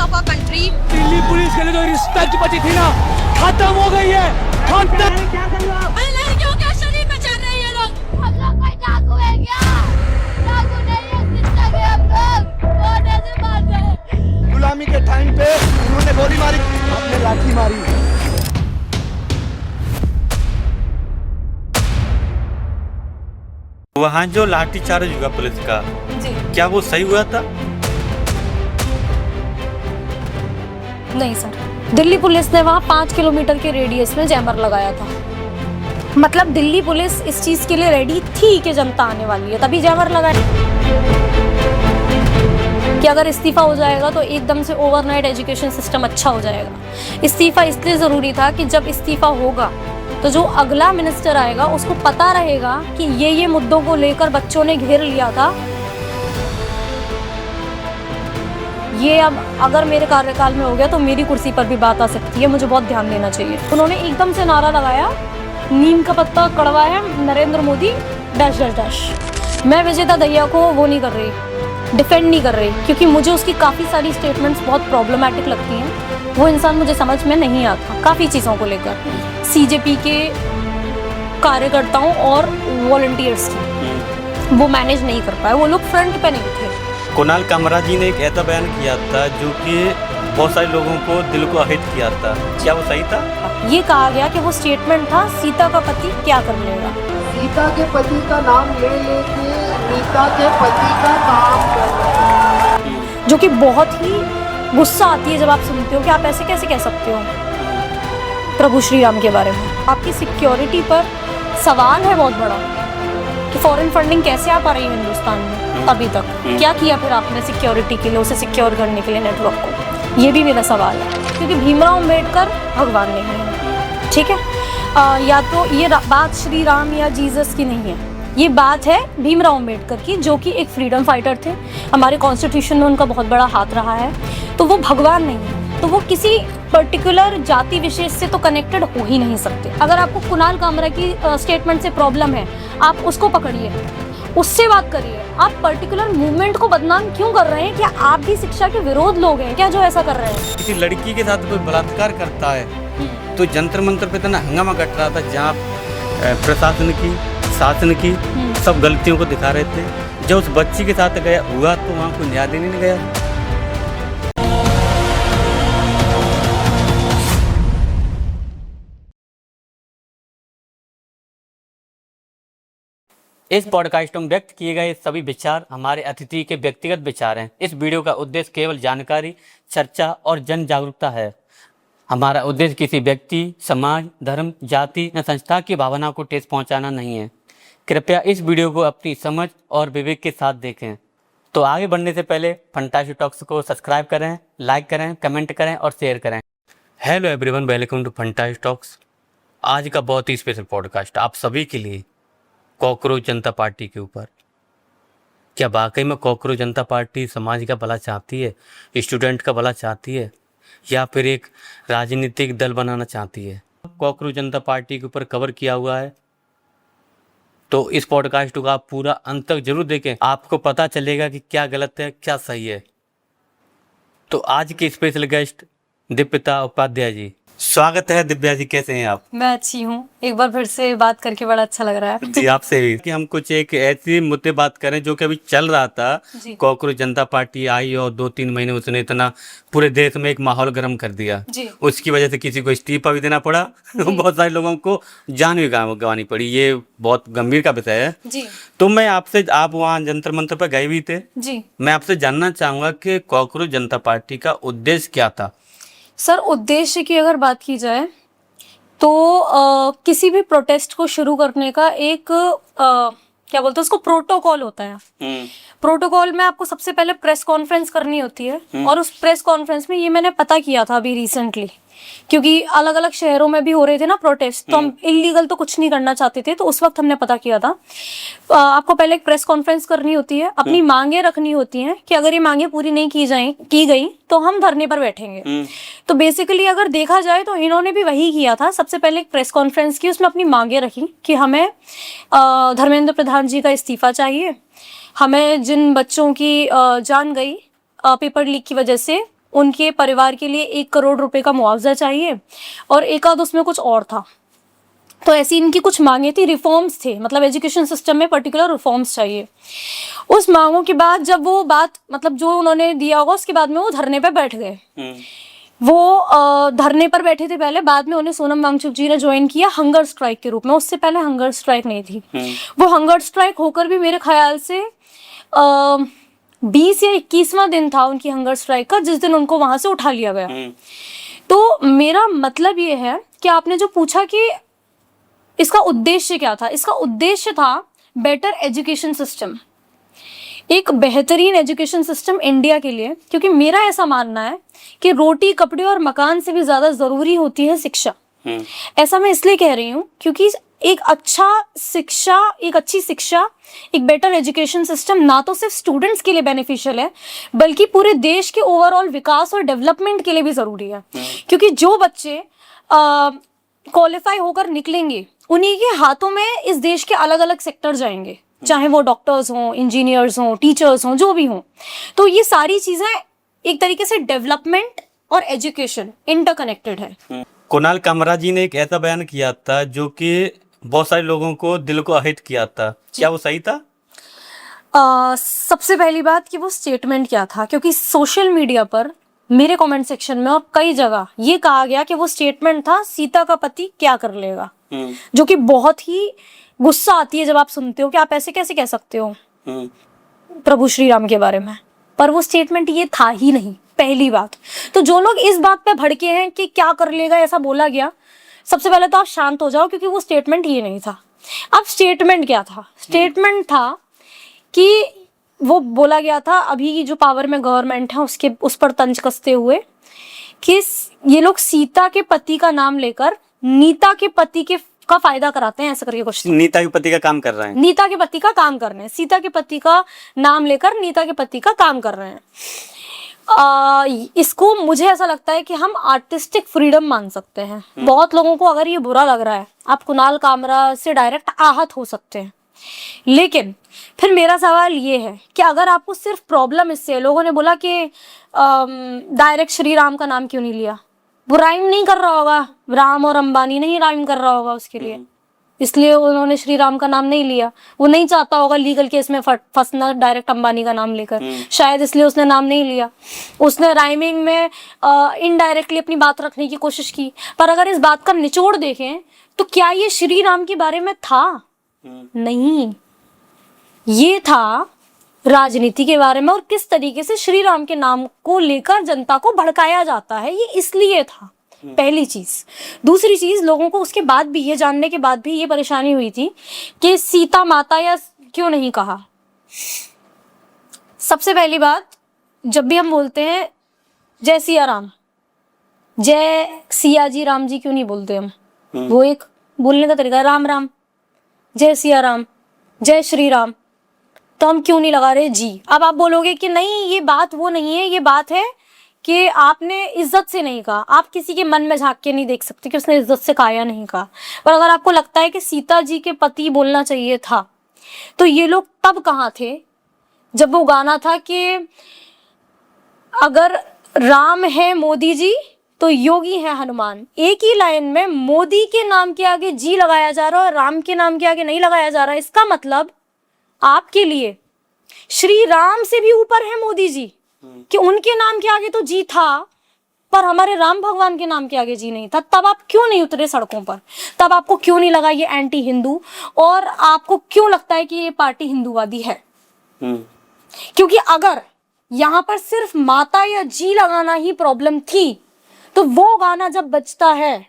Of a country. Delhi police के लिए जो रिस्पेक्ट बची थी ना, खत्म हो गई है, खत्म। लड़कियों के शरीर पे चढ़ रहे हैं ये लोग। हम लोग कोई डाकू है क्या? डाकू नहीं है, शिक्षा के हम लोग बहुत ऐसे मारते हैं। गुलामी के टाइम पे उन्होंने गोली मारी, हमने लाठी मारी। वहाँ जो लाठीचार्ज हुआ पुलिस का, जी क्या वो सही हुआ था? नहीं सर, दिल्ली पुलिस ने वहाँ 5 किलोमीटर के रेडियस में जैमर लगाया था। मतलब दिल्ली पुलिस इस चीज के लिए रेडी थी कि जनता आने वाली है, तभी जैमर लगाया कि अगर इस्तीफा हो जाएगा तो एकदम से ओवरनाइट एजुकेशन सिस्टम अच्छा हो जाएगा। इस्तीफा इसलिए ज़रूरी था कि जब इस्तीफा होगा तो जो अगला मिनिस्टर आएगा उसको पता रहेगा कि ये मुद्दों को लेकर बच्चों ने घेर लिया था, ये अब अगर मेरे कार्यकाल में हो गया तो मेरी कुर्सी पर भी बात आ सकती है, मुझे बहुत ध्यान देना चाहिए। उन्होंने एकदम से नारा लगाया, नीम का पत्ता कड़वा है, Narendra Modi dash dash dash. मैं विजेता दहिया को वो नहीं कर रही, डिफेंड नहीं कर रही, क्योंकि मुझे उसकी काफ़ी सारी स्टेटमेंट्स बहुत प्रॉब्लमैटिक लगती हैं। वो इंसान मुझे समझ में नहीं आता काफ़ी चीज़ों को लेकर, सीजेपी के कार्यकर्ताओं और वॉलंटियर्स की वो मैनेज नहीं कर पाए, वो लोग फ्रंट पे नहीं थे। कुणाल कामरा जी ने एक ऐसा बयान किया था जो कि बहुत सारे लोगों को दिल को आहत किया था, क्या वो सही था? ये कहा गया कि वो स्टेटमेंट था सीता का पति क्या कर लेगा। सीता के पति का नाम ले लेके नीता के पति का नाम कर, जो कि बहुत ही गुस्सा आती है जब आप सुनते हो कि आप ऐसे कैसे कह सकते हो प्रभु श्री राम के बारे में। आपकी सिक्योरिटी पर सवाल है बहुत बड़ा कि फॉरेन फंडिंग कैसे आ पा रही है हिंदुस्तान में अभी तक। क्या किया फिर आपने सिक्योरिटी के लिए, उसे सिक्योर करने के लिए नेटवर्क को, ये भी मेरा सवाल है। क्योंकि भीमराव अम्बेडकर भगवान नहीं है, ठीक है? या तो ये बात श्री राम या जीसस की नहीं है, ये बात है भीमराव अम्बेडकर की, जो कि एक फ्रीडम फाइटर थे। हमारे कॉन्स्टिट्यूशन में उनका बहुत बड़ा हाथ रहा है, तो वो भगवान नहीं है, तो वो किसी पर्टिकुलर जाति विशेष से तो कनेक्टेड हो ही नहीं सकते। अगर आपको कुणाल कामरा की स्टेटमेंट से प्रॉब्लम है, आप उसको पकड़िए, उससे बात करिए। आप पर्टिकुलर मूवमेंट को बदनाम क्यों कर रहे हैं? क्या आप भी शिक्षा के विरोध लोग हैं क्या जो ऐसा कर रहे हैं? किसी लड़की के साथ कोई बलात्कार करता है तो जंतर मंतर पे इतना हंगामा कट रहा था, जहाँ प्रशासन की, शासन की सब गलतियों को दिखा रहे थे। जब उस बच्ची के साथ गया हुआ तो वहाँ कोई न्याय देने नहीं गया। इस पॉडकास्ट में व्यक्त किए गए सभी विचार हमारे अतिथि के व्यक्तिगत विचार हैं। इस वीडियो का उद्देश्य केवल जानकारी, चर्चा और जन जागरूकता है। हमारा उद्देश्य किसी व्यक्ति, समाज, धर्म, जाति या संस्था की भावना को ठेस पहुंचाना नहीं है। कृपया इस वीडियो को अपनी समझ और विवेक के साथ देखें। तो आगे बढ़ने से पहले फंटास्टिक टॉक्स को सब्सक्राइब करें, लाइक करें, कमेंट करें और शेयर करें। Hello everyone, welcome to Fantastic Talks. आज का बहुत ही स्पेशल पॉडकास्ट आप सभी के लिए कॉकरोच जनता पार्टी के ऊपर। क्या वाकई में कॉकरोच जनता पार्टी समाज का भला चाहती है, स्टूडेंट का भला चाहती है, या फिर एक राजनीतिक दल बनाना चाहती है? कॉकरोच जनता पार्टी के ऊपर कवर किया हुआ है, तो इस पॉडकास्ट को आप पूरा अंत तक जरूर देखें, आपको पता चलेगा कि क्या गलत है क्या सही है। तो आज के स्पेशल गेस्ट दीपिता उपाध्याय जी, स्वागत है। दिव्या जी, कैसे हैं आप? मैं अच्छी हूँ, एक बार फिर से बात करके बड़ा अच्छा लग रहा है। जी आपसे भी कि हम कुछ एक ऐसी मुद्दे बात करें जो कि अभी चल रहा था। कॉकरोच जनता पार्टी आई और 2-3 महीने उसने इतना पूरे देश में एक माहौल गर्म कर दिया जी। उसकी वजह से किसी को इस्तीफा भी देना पड़ा बहुत सारे लोगों को जान भी गंवानी पड़ी। ये बहुत गंभीर का विषय है जी। तो मैं आपसे, आप वहाँ जंतर मंतर पर गए भी थे जी, मैं आपसे जानना चाहूँगा कि कॉकरोच जनता पार्टी का उद्देश्य क्या था? सर, उद्देश्य की अगर बात की जाए तो किसी भी प्रोटेस्ट को शुरू करने का एक क्या बोलते हैं उसको, प्रोटोकॉल होता है। प्रोटोकॉल में आपको सबसे पहले प्रेस कॉन्फ्रेंस करनी होती है, और उस प्रेस कॉन्फ्रेंस में, ये मैंने पता किया था अभी रिसेंटली, क्योंकि अलग अलग शहरों में भी हो रहे थे ना प्रोटेस्ट, तो हम इलीगल तो कुछ नहीं करना चाहते थे, तो उस वक्त हमने पता किया था आपको पहले एक प्रेस कॉन्फ्रेंस करनी होती है, अपनी मांगे रखनी होती हैं कि अगर ये मांगे पूरी नहीं की गई तो हम धरने पर बैठेंगे। तो बेसिकली अगर देखा जाए तो इन्होंने भी वही किया था, सबसे पहले एक प्रेस कॉन्फ्रेंस की, उसमें अपनी मांगे रखी कि हमें धर्मेंद्र प्रधान जी का इस्तीफा चाहिए, हमें जिन बच्चों की जान गई पेपर लीक की वजह से उनके परिवार के लिए 1 करोड़ रुपए का मुआवजा चाहिए और एक आध उसमें कुछ और था। तो ऐसी इनकी कुछ मांगे थी, रिफॉर्म्स थे, मतलब एजुकेशन सिस्टम में पर्टिकुलर रिफॉर्म्स चाहिए। उस मांगों के बाद जब वो बात मतलब जो उन्होंने दिया होगा उसके बाद में वो धरने पे बैठ गए। वो धरने पर बैठे थे पहले, बाद में उन्हें सोनम वांगचुक जी ने ज्वाइन किया हंगर स्ट्राइक के रूप में। उससे पहले हंगर स्ट्राइक नहीं थी। वो हंगर स्ट्राइक होकर भी मेरे ख्याल से 20 या 21वां दिन था उनकी हंगर स्ट्राइक का, जिस दिन उनको वहां से उठा लिया गया। तो मेरा मतलब ये है कि आपने जो पूछा कि इसका उद्देश्य क्या था, इसका उद्देश्य था बेटर एजुकेशन सिस्टम, एक बेहतरीन एजुकेशन सिस्टम इंडिया के लिए। क्योंकि मेरा ऐसा मानना है कि रोटी कपड़े और मकान से भी ज्यादा जरूरी होती है शिक्षा। ऐसा मैं इसलिए कह रही हूँ क्योंकि एक अच्छी शिक्षा, एक बेटर एजुकेशन सिस्टम ना तो सिर्फ स्टूडेंट्स के लिए बेनिफिशियल है बल्कि पूरे देश के ओवरऑल विकास और डेवलपमेंट के लिए भी जरूरी है। क्योंकि जो बच्चे क्वालिफाई होकर निकलेंगे उन्हीं के हाथों में इस देश के अलग अलग सेक्टर जाएंगे, चाहे वो डॉक्टर्स हों, इंजीनियर्स हों, टीचर्स हों, जो भी हों। तो ये सारी चीजें एक तरीके से डेवलपमेंट और एजुकेशन इंटरकनेक्टेड है। कुणाल कामरा जी ने एक ऐसा बयान किया था जो कि बहुत सारे लोगों को दिल को हिट किया था, क्या वो सही था? सबसे पहली बात कि वो स्टेटमेंट क्या था, क्योंकि सोशल मीडिया पर मेरे कमेंट सेक्शन में और कई जगह ये कहा गया कि वो स्टेटमेंट था सीता का पति क्या कर लेगा, जो कि बहुत ही गुस्सा आती है जब आप सुनते हो कि आप ऐसे कैसे कह सकते हो प्रभु श्री राम के बारे में। पर वो स्टेटमेंट ये था ही नहीं, पहली बात। तो जो लोग इस बात पे भड़के हैं कि क्या कर लेगा, ऐसा बोला गया, सबसे पहले तो आप शांत हो जाओ, क्योंकि वो स्टेटमेंट ये नहीं था। अब स्टेटमेंट क्या था? स्टेटमेंट था कि वो बोला गया था अभी जो पावर में गवर्नमेंट है उस पर तंज कसते हुए कि ये लोग सीता के पति का नाम लेकर नीता के पति का फायदा कराते हैं, ऐसा करके कुछ। नीता के पति का काम कर रहे हैं, नीता के पति का काम कर रहे हैं, सीता के पति का नाम लेकर नीता के पति का काम कर रहे हैं। इसको मुझे ऐसा लगता है कि हम आर्टिस्टिक फ्रीडम मान सकते हैं। बहुत लोगों को अगर ये बुरा लग रहा है, आप कुणाल कामरा से डायरेक्ट आहत हो सकते हैं, लेकिन फिर मेरा सवाल ये है कि अगर आपको सिर्फ प्रॉब्लम इससे, लोगों ने बोला कि डायरेक्ट श्री राम का नाम क्यों नहीं लिया, वो राइम नहीं कर रहा होगा, राम और अंबानी नहीं राइम कर रहा होगा उसके लिए, इसलिए उन्होंने श्री राम का नाम नहीं लिया। वो नहीं चाहता होगा लीगल केस में फंसना डायरेक्ट अंबानी का नाम लेकर, शायद इसलिए उसने नाम नहीं लिया। उसने राइमिंग में इनडायरेक्टली अपनी बात रखने की कोशिश की। पर अगर इस बात का निचोड़ देखें तो क्या ये श्री राम के बारे में था? नहीं, ये था राजनीति के बारे में और किस तरीके से श्री राम के नाम को लेकर जनता को भड़काया जाता है, ये इसलिए था, पहली चीज। दूसरी चीज, लोगों को उसके बाद भी, ये जानने के बाद भी ये परेशानी हुई थी कि सीता माता या क्यों नहीं कहा। सबसे पहली बात, जब भी हम बोलते हैं जय सिया राम, जय सिया जी राम जी क्यों नहीं बोलते हम? वो एक बोलने का तरीका है, राम राम, जय सिया राम, जय श्री राम, तो हम क्यों नहीं लगा रहे जी? अब आप बोलोगे कि नहीं ये बात वो नहीं है, ये बात है कि आपने इज्जत से नहीं कहा। आप किसी के मन में झांक के नहीं देख सकते कि उसने इज्जत से कहा या नहीं कहा। पर अगर आपको लगता है कि सीता जी के पति बोलना चाहिए था, तो ये लोग तब कहाँ थे जब वो गाना था कि अगर राम है मोदी जी तो योगी है हनुमान। एक ही लाइन में मोदी के नाम के आगे जी लगाया जा रहा है और राम के नाम के आगे नहीं लगाया जा रहा। इसका मतलब आपके लिए श्री राम से भी ऊपर है मोदी जी, कि उनके नाम के आगे तो जी था पर हमारे राम भगवान के नाम के आगे जी नहीं था। तब आप क्यों नहीं उतरे सड़कों पर? तब आपको क्यों नहीं लगा ये एंटी हिंदू, और आपको क्यों लगता है कि ये पार्टी हिंदूवादी है? क्योंकि अगर यहाँ पर सिर्फ माता या जी लगाना ही प्रॉब्लम थी तो वो गाना जब बजता है,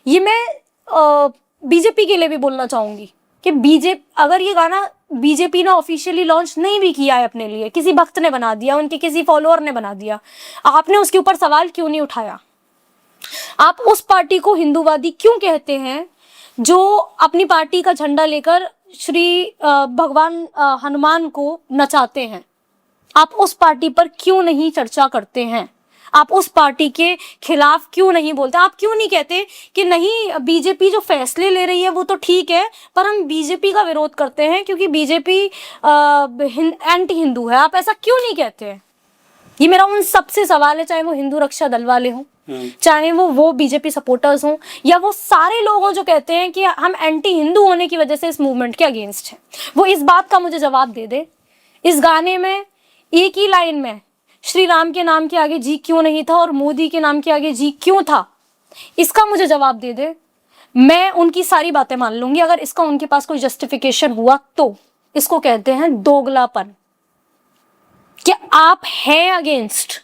ये मैं बीजेपी के लिए भी बोलना चाहूंगी कि अगर ये गाना बीजेपी ने ऑफिशियली लॉन्च नहीं भी किया है अपने लिए, किसी भक्त ने बना दिया, उनके किसी फॉलोअर ने बना दिया, आपने उसके ऊपर सवाल क्यों नहीं उठाया? आप उस पार्टी को हिंदूवादी क्यों कहते हैं जो अपनी पार्टी का झंडा लेकर श्री भगवान हनुमान को नचाते हैं? आप उस पार्टी पर क्यों नहीं चर्चा करते हैं? आप उस पार्टी के खिलाफ क्यों नहीं बोलते? आप क्यों नहीं कहते कि नहीं बीजेपी जो फैसले ले रही है वो तो ठीक है, पर हम बीजेपी का विरोध करते हैं क्योंकि बीजेपी एंटी हिंदू है? आप ऐसा क्यों नहीं कहते? ये मेरा उन सबसे सवाल है, चाहे वो हिंदू रक्षा दल वाले हों, चाहे वो बीजेपी सपोर्टर्स हों, या वो सारे लोग हों जो कहते हैं कि हम एंटी हिंदू होने की वजह से इस मूवमेंट के अगेंस्ट हैं। वो इस बात का मुझे जवाब दे दे, इस गाने में एक ही लाइन में श्री राम के नाम के आगे जी क्यों नहीं था और मोदी के नाम के आगे जी क्यों था, इसका मुझे जवाब दे दे। मैं उनकी सारी बातें मान लूंगी। अगर इसका उनके पास कोई जस्टिफिकेशन हुआ तो इसको कहते हैं दोगलापन। कि आप हैं अगेंस्ट,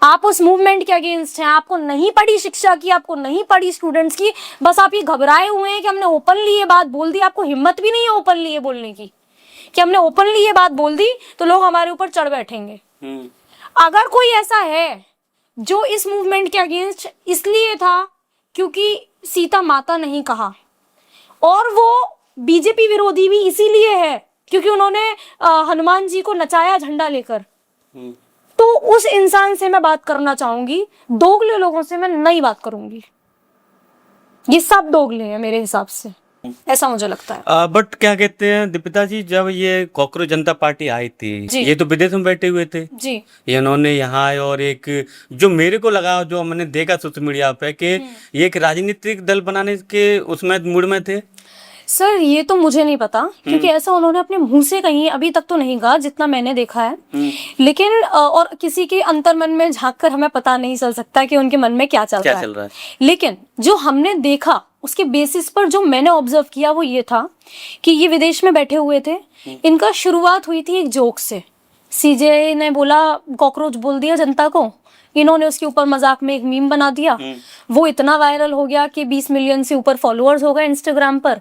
आप उस मूवमेंट के अगेंस्ट हैं, आपको नहीं पड़ी शिक्षा की, आपको नहीं पड़ी स्टूडेंट्स की, बस आप ये घबराए हुए हैं कि हमने ओपनली ये बात बोल दी। आपको हिम्मत भी नहीं है ओपनली ये बोलने की कि हमने ओपनली ये बात बोल दी तो लोग हमारे ऊपर चढ़ बैठेंगे। अगर कोई ऐसा है जो इस मूवमेंट के अगेंस्ट इसलिए था क्योंकि सीता माता नहीं कहा, और वो बीजेपी विरोधी भी इसीलिए है क्योंकि उन्होंने हनुमान जी को नचाया झंडा लेकर, तो उस इंसान से मैं बात करना चाहूंगी। दोगले लोगों से मैं नहीं बात करूंगी। ये सब दोगले हैं मेरे हिसाब से, ऐसा मुझे लगता है। बट क्या कहते हैं दीपिका जी, जब ये कॉकरोच जनता पार्टी आई थी, ये तो विदेश में बैठे हुए थे जी, ये इन्होंने यहाँ आए और एक जो मेरे को लगा, जो मैंने देखा सोशल मीडिया पे कि ये एक राजनीतिक दल बनाने के उसमें मूड में थे। सर ये तो मुझे नहीं पता क्योंकि ऐसा उन्होंने अपने मुंह से कहीं अभी तक तो नहीं कहा जितना मैंने देखा है। लेकिन और किसी के अंतर मन में झांक कर हमें पता नहीं चल सकता कि उनके मन में क्या चल रहा है। लेकिन जो हमने देखा उसके बेसिस पर जो मैंने ऑब्जर्व किया वो ये था कि ये विदेश में बैठे हुए थे। इनका शुरुआत हुई थी एक जोक से। सीजे ने बोला कॉकरोच बोल दिया जनता को, इन्होंने उसके ऊपर मजाक में एक मीम बना दिया। वो इतना वायरल हो गया कि 20 मिलियन से ऊपर फॉलोअर्स हो गए इंस्टाग्राम पर।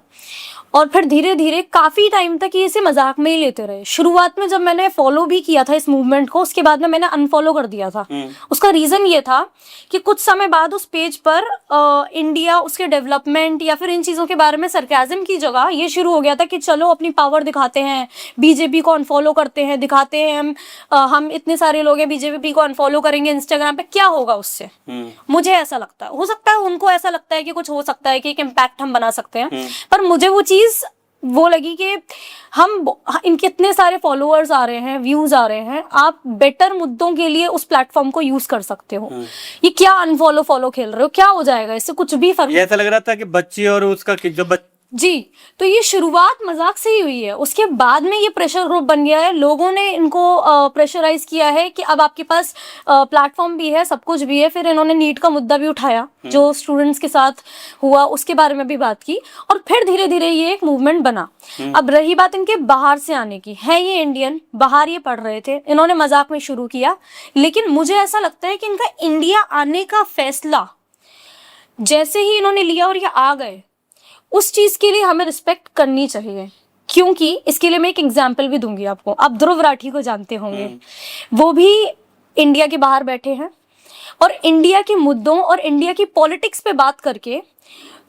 और फिर धीरे धीरे काफी टाइम तक ये इसे मजाक में ही लेते रहे। शुरुआत में जब मैंने फॉलो भी किया था इस मूवमेंट को, उसके बाद में मैंने अनफॉलो कर दिया था। उसका रीजन ये था कि कुछ समय बाद उस पेज पर इंडिया, उसके डेवलपमेंट या फिर इन चीजों के बारे में सरकाज़म की जगह ये शुरू हो गया था कि चलो अपनी पावर दिखाते हैं, बीजेपी को अनफॉलो करते हैं, दिखाते हैं हम इतने सारे लोग हैं, बीजेपी को अनफॉलो करेंगे इंस्टाग्राम पे, क्या होगा उससे। मुझे ऐसा लगता है, हो सकता है उनको ऐसा लगता है कि कुछ हो सकता है कि एक इम्पैक्ट हम बना सकते हैं, पर मुझे वो चीज वो लगी कि इनके इतने सारे फॉलोअर्स आ रहे हैं, व्यूज आ रहे हैं, आप बेटर मुद्दों के लिए उस प्लेटफॉर्म को यूज कर सकते हो। ये क्या अनफॉलो फॉलो खेल रहे हो, क्या हो जाएगा इससे, कुछ भी फर्क। ऐसा लग रहा था कि बच्ची और उसका जो जी, तो ये शुरुआत मजाक से ही हुई है। उसके बाद में ये प्रेशर ग्रुप बन गया है। लोगों ने इनको प्रेशराइज किया है कि अब आपके पास प्लेटफॉर्म भी है, सब कुछ भी है। फिर इन्होंने नीट का मुद्दा भी उठाया जो स्टूडेंट्स के साथ हुआ, उसके बारे में भी बात की, और फिर धीरे धीरे ये एक मूवमेंट बना। अब रही बात इनके बाहर से आने की, है ये इंडियन, बाहर ये पढ़ रहे थे, इन्होंने मजाक में शुरू किया। लेकिन मुझे ऐसा लगता है कि इनका इंडिया आने का फैसला जैसे ही इन्होंने लिया और ये आ गए, उस चीज के लिए हमें रिस्पेक्ट करनी चाहिए। क्योंकि इसके लिए मैं एक एग्जाम्पल भी दूंगी आपको। आप ध्रुव राठी को जानते होंगे, वो भी इंडिया के बाहर बैठे हैं और इंडिया के मुद्दों और इंडिया की पॉलिटिक्स पे बात करके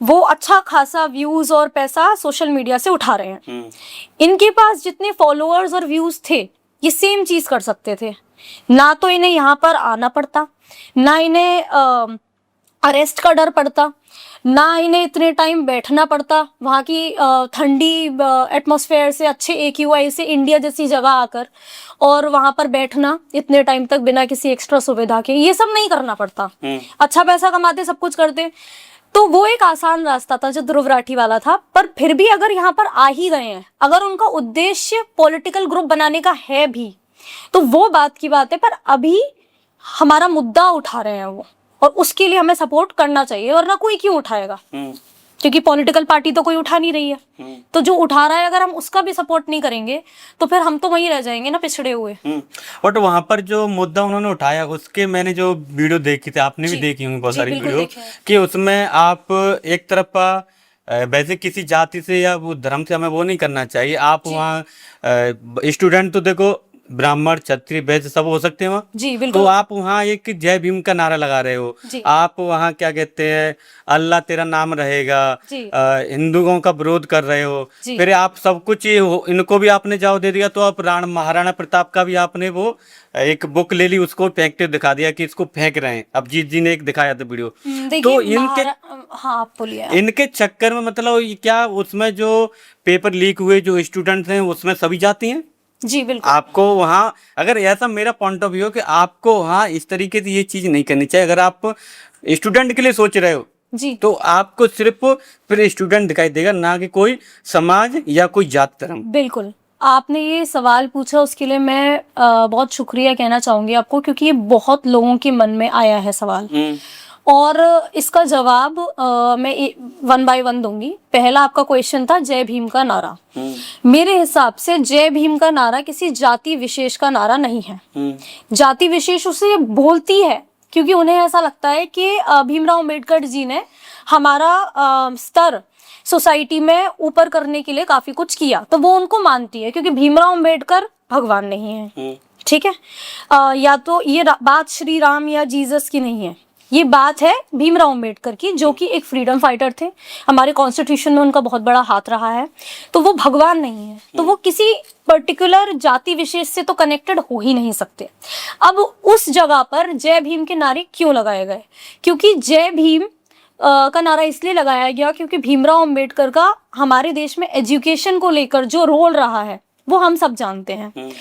वो अच्छा खासा व्यूज और पैसा सोशल मीडिया से उठा रहे हैं। इनके पास जितने फॉलोअर्स और व्यूज थे, ये सेम चीज कर सकते थे। ना तो इन्हें यहाँ पर आना पड़ता, ना इन्हें अरेस्ट का डर पड़ता, ना इन्हें इतने टाइम बैठना पड़ता वहाँ की ठंडी एटमॉस्फेयर से, अच्छे AQI से इंडिया जैसी जगह आकर, और वहाँ पर बैठना इतने टाइम तक बिना किसी एक्स्ट्रा सुविधा के, ये सब नहीं करना पड़ता। अच्छा पैसा कमाते, सब कुछ करते, तो वो एक आसान रास्ता था जो ध्रुव राठी वाला था। पर फिर भी अगर यहाँ पर आ ही गए हैं, अगर उनका उद्देश्य पॉलिटिकल ग्रुप बनाने का है भी, तो वो बात की बात है। पर अभी हमारा मुद्दा उठा रहे हैं वो, और उसके लिए हमें सपोर्ट करना चाहिए, वरना कोई क्यों उठाएगा, क्योंकि पॉलिटिकल पार्टी तो कोई उठा नहीं रही है। तो जो उठा रहा है, अगर हम उसका भी सपोर्ट नहीं करेंगे तो फिर हम तो वहीं रह जाएंगे ना, पिछड़े हुए। बट वहां पर जो मुद्दा उन्होंने उठाया, उसके मैंने जो वीडियो देखी थी, आपने भी देखी होंगी बहुत सारी वीडियो, कि उसमें आप एक तरफ वैसे किसी जाति से या वो धर्म से हमें वो नहीं करना चाहिए। आप वहाँ स्टूडेंट तो देखो ब्राह्मण, क्षत्रिय, वैश्य सब हो सकते हैं वहाँ। जी बिल्कुल। तो आप वहाँ एक जय भीम का नारा लगा रहे हो, आप वहाँ क्या कहते हैं, अल्लाह तेरा नाम रहेगा, हिंदुओं का विरोध कर रहे हो, फिर आप सब कुछ इनको भी आपने जाओ दे दिया। तो आप महाराणा प्रताप का भी आपने वो एक बुक ले ली, उसको फेंकते दिखा दिया कि इसको फेंक रहे हैं। अभिजीत जी ने एक दिखाया था वीडियो। तो इनके चक्कर में मतलब क्या उसमें जो पेपर लीक हुए, जो स्टूडेंट्स हैं, उसमें सभी जाती हैं। जी बिल्कुल। आपको वहाँ अगर ऐसा मेरा पॉइंट ऑफ व्यू कि आपको वहाँ इस तरीके से ये चीज नहीं करनी चाहिए। अगर आप स्टूडेंट के लिए सोच रहे हो जी तो आपको सिर्फ फिर स्टूडेंट दिखाई देगा, ना कि कोई समाज या कोई जात धर्म। बिल्कुल, आपने ये सवाल पूछा उसके लिए मैं बहुत शुक्रिया कहना चाहूंगी आपको, क्योंकि ये बहुत लोगों के मन में आया है सवाल। और इसका जवाब मैं 1 बाय 1 दूंगी। पहला आपका क्वेश्चन था जय भीम का नारा। मेरे हिसाब से जय भीम का नारा किसी जाति विशेष का नारा नहीं है। जाति विशेष उसे बोलती है क्योंकि उन्हें ऐसा लगता है कि भीमराव अंबेडकर जी ने हमारा स्तर सोसाइटी में ऊपर करने के लिए काफी कुछ किया, तो वो उनको मानती है क्योंकि भीमराव अंबेडकर भगवान नहीं है। ठीक है, या तो ये बात श्री राम या जीसस की नहीं है, ये बात है भीमराव अंबेडकर की, जो कि एक फ्रीडम फाइटर थे। हमारे कॉन्स्टिट्यूशन में उनका बहुत बड़ा हाथ रहा है, तो वो भगवान नहीं है, तो वो किसी पर्टिकुलर जाति विशेष से तो कनेक्टेड हो ही नहीं सकते। अब उस जगह पर जय भीम के नारे क्यों लगाए गए? क्योंकि जय भीम का नारा इसलिए लगाया गया क्योंकि भीमराव अंबेडकर का हमारे देश में एजुकेशन को लेकर जो रोल रहा है वो हम सब जानते हैं।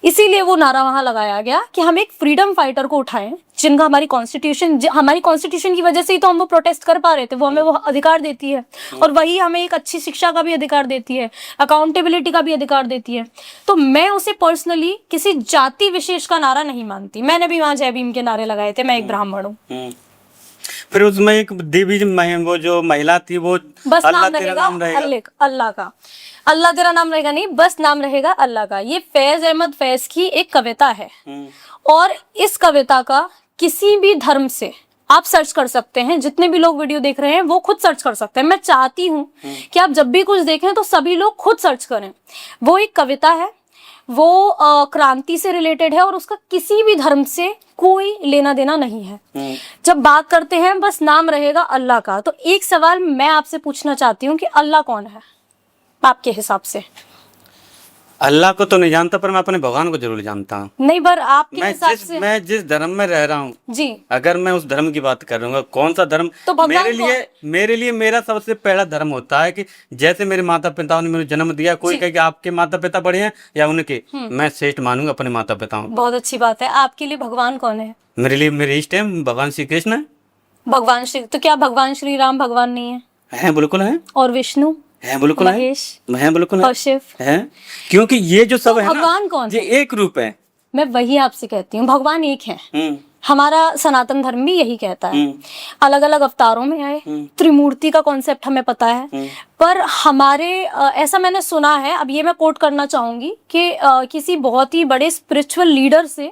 इसीलिए वो नारा वहां लगाया गया कि हम एक फ्रीडम फाइटर को उठाएं, जिनका हमारी कॉन्स्टिट्यूशन की वजह से ही तो हम वो प्रोटेस्ट कर पा रहे थे, वो हमें वो अधिकार देती है, और वही हमें एक अच्छी शिक्षा का भी अधिकार देती है, अकाउंटेबिलिटी का भी अधिकार देती है। तो मैं उसे पर्सनली किसी जाति विशेष का नारा नहीं मानती। मैंने भी वहां जय भीम के नारे लगाए थे, मैं एक ब्राह्मण हूँ। फिर उसमें एक देवी वो जो महिला थी वो बस अल्लाह नाम तेरा रहेगा, नाम रहेगा, अल्लाह का, अल्लाह तेरा नाम रहेगा नहीं, बस नाम रहेगा अल्लाह का। ये फैज अहमद फैज की एक कविता है, और इस कविता का किसी भी धर्म से आप सर्च कर सकते हैं। जितने भी लोग वीडियो देख रहे हैं वो खुद सर्च कर सकते हैं। मैं चाहती हूँ कि आप जब भी कुछ देखें तो सभी लोग खुद सर्च करें। वो एक कविता है, वो क्रांति से रिलेटेड है, और उसका किसी भी धर्म से कोई लेना देना नहीं है। जब बात करते हैं बस नाम रहेगा अल्लाह का, तो एक सवाल मैं आपसे पूछना चाहती हूँ कि अल्लाह कौन है आपके हिसाब से? अल्लाह को तो नहीं जानता, पर मैं अपने भगवान को जरूर जानता हूँ। नहीं, पर आपके हिसाब से मैं जिस धर्म में रह रहा हूँ जी, अगर मैं उस धर्म की बात करूंगा, कौन सा धर्म तो मेरे लिए मेरा सबसे पहला धर्म होता है कि जैसे मेरे माता पिताओं ने मुझे जन्म दिया, कोई कहे कि आपके माता पिता बड़े हैं या उनके, मैं श्रेष्ठ मानूंगा अपने माता पिताओं। बहुत अच्छी बात है। आपके लिए भगवान कौन है? मेरे लिए मेरे इष्ट टाइम भगवान श्री कृष्ण है। भगवान श्री, तो क्या भगवान श्री राम भगवान नहीं है? है, बिल्कुल है। और विष्णु है, बिल्कुल महेश है, बिल्कुल और शिव है, क्योंकि ये जो सब तो है भगवान कौन ये एक रूप है। मैं वही आपसे कहती हूँ, भगवान एक है। हमारा सनातन धर्म भी यही कहता है। अलग अलग अवतारों में आए, त्रिमूर्ति का कॉन्सेप्ट हमें पता है, पर हमारे ऐसा मैंने सुना है, अब ये मैं कोट करना चाहूंगी कि किसी बहुत ही बड़े स्पिरिचुअल लीडर से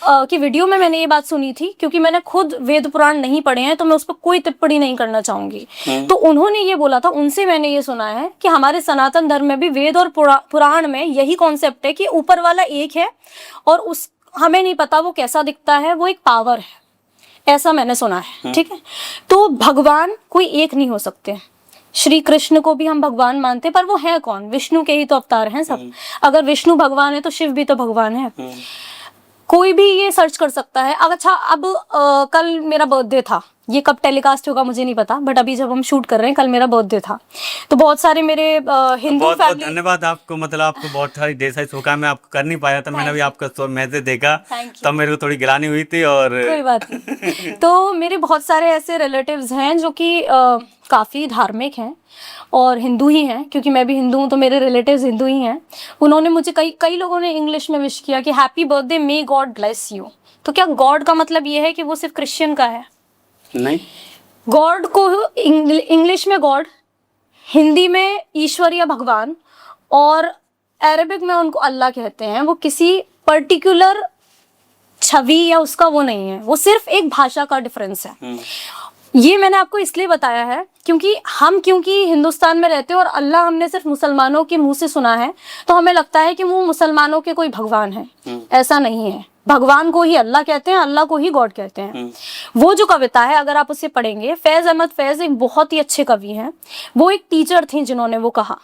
की वीडियो में मैंने ये बात सुनी थी, क्योंकि मैंने खुद वेद पुराण नहीं पढ़े हैं तो मैं उस पर कोई टिप्पणी नहीं करना चाहूंगी। तो उन्होंने ये बोला था, उनसे मैंने ये सुना है कि हमारे सनातन धर्म में भी वेद और पुराण में यही कॉन्सेप्ट है कि ऊपर वाला एक है, और उस हमें नहीं पता वो कैसा दिखता है, वो एक पावर है, ऐसा मैंने सुना है। ठीक है, तो भगवान कोई एक नहीं हो सकते। श्री कृष्ण को भी हम भगवान मानते, पर वो है कौन? विष्णु के ही तो अवतार हैं सब। अगर विष्णु भगवान है तो शिव भी तो भगवान है। कोई भी ये सर्च कर सकता है। अच्छा, अब कल मेरा बर्थडे था, ये कब टेलीकास्ट होगा मुझे नहीं पता, बट अभी जब हम शूट कर रहे हैं, कल मेरा बर्थडे था, तो बहुत सारे मेरे हिंदू बहुत फैमिली, धन्यवाद आपको, मतलब आपको बहुत सारी देर से शुभकामनाएं। मैं आपको कर नहीं पाया था, मैंने भी आपका मैसेज देखा, तब मेरे को थोड़ी गिलानी हुई थी। और कोई बात नहीं। तो मेरे बहुत सारे ऐसे रिलेटिव्स हैं जो कि काफी धार्मिक हैं और हिंदू ही हैं, क्योंकि मैं भी हिंदू हूँ, तो मेरे रिलेटिव्स हिंदू ही हैं। उन्होंने मुझे कई लोगों ने इंग्लिश में विश किया कि happy birthday, may God bless you. तो क्या गॉड का मतलब ये है कि वो सिर्फ क्रिश्चियन का है? नहीं, गॉड को इंग्लिश में गॉड, हिंदी में ईश्वर या भगवान, और अरेबिक में उनको अल्लाह कहते हैं। वो किसी पर्टिकुलर छवि या उसका वो नहीं है, वो सिर्फ एक भाषा का डिफरेंस है। ये मैंने आपको इसलिए बताया है क्योंकि हिंदुस्तान में रहते हैं और अल्लाह हमने सिर्फ मुसलमानों के मुंह से सुना है, तो हमें लगता है कि वो मुसलमानों के कोई भगवान है। ऐसा नहीं है, भगवान को ही अल्लाह कहते हैं, अल्लाह को ही गॉड कहते हैं। वो जो कविता है, अगर आप उसे पढ़ेंगे, फैज अहमद फैज एक बहुत ही अच्छे कवि हैं, वो एक टीचर थे जिन्होंने वो कहा।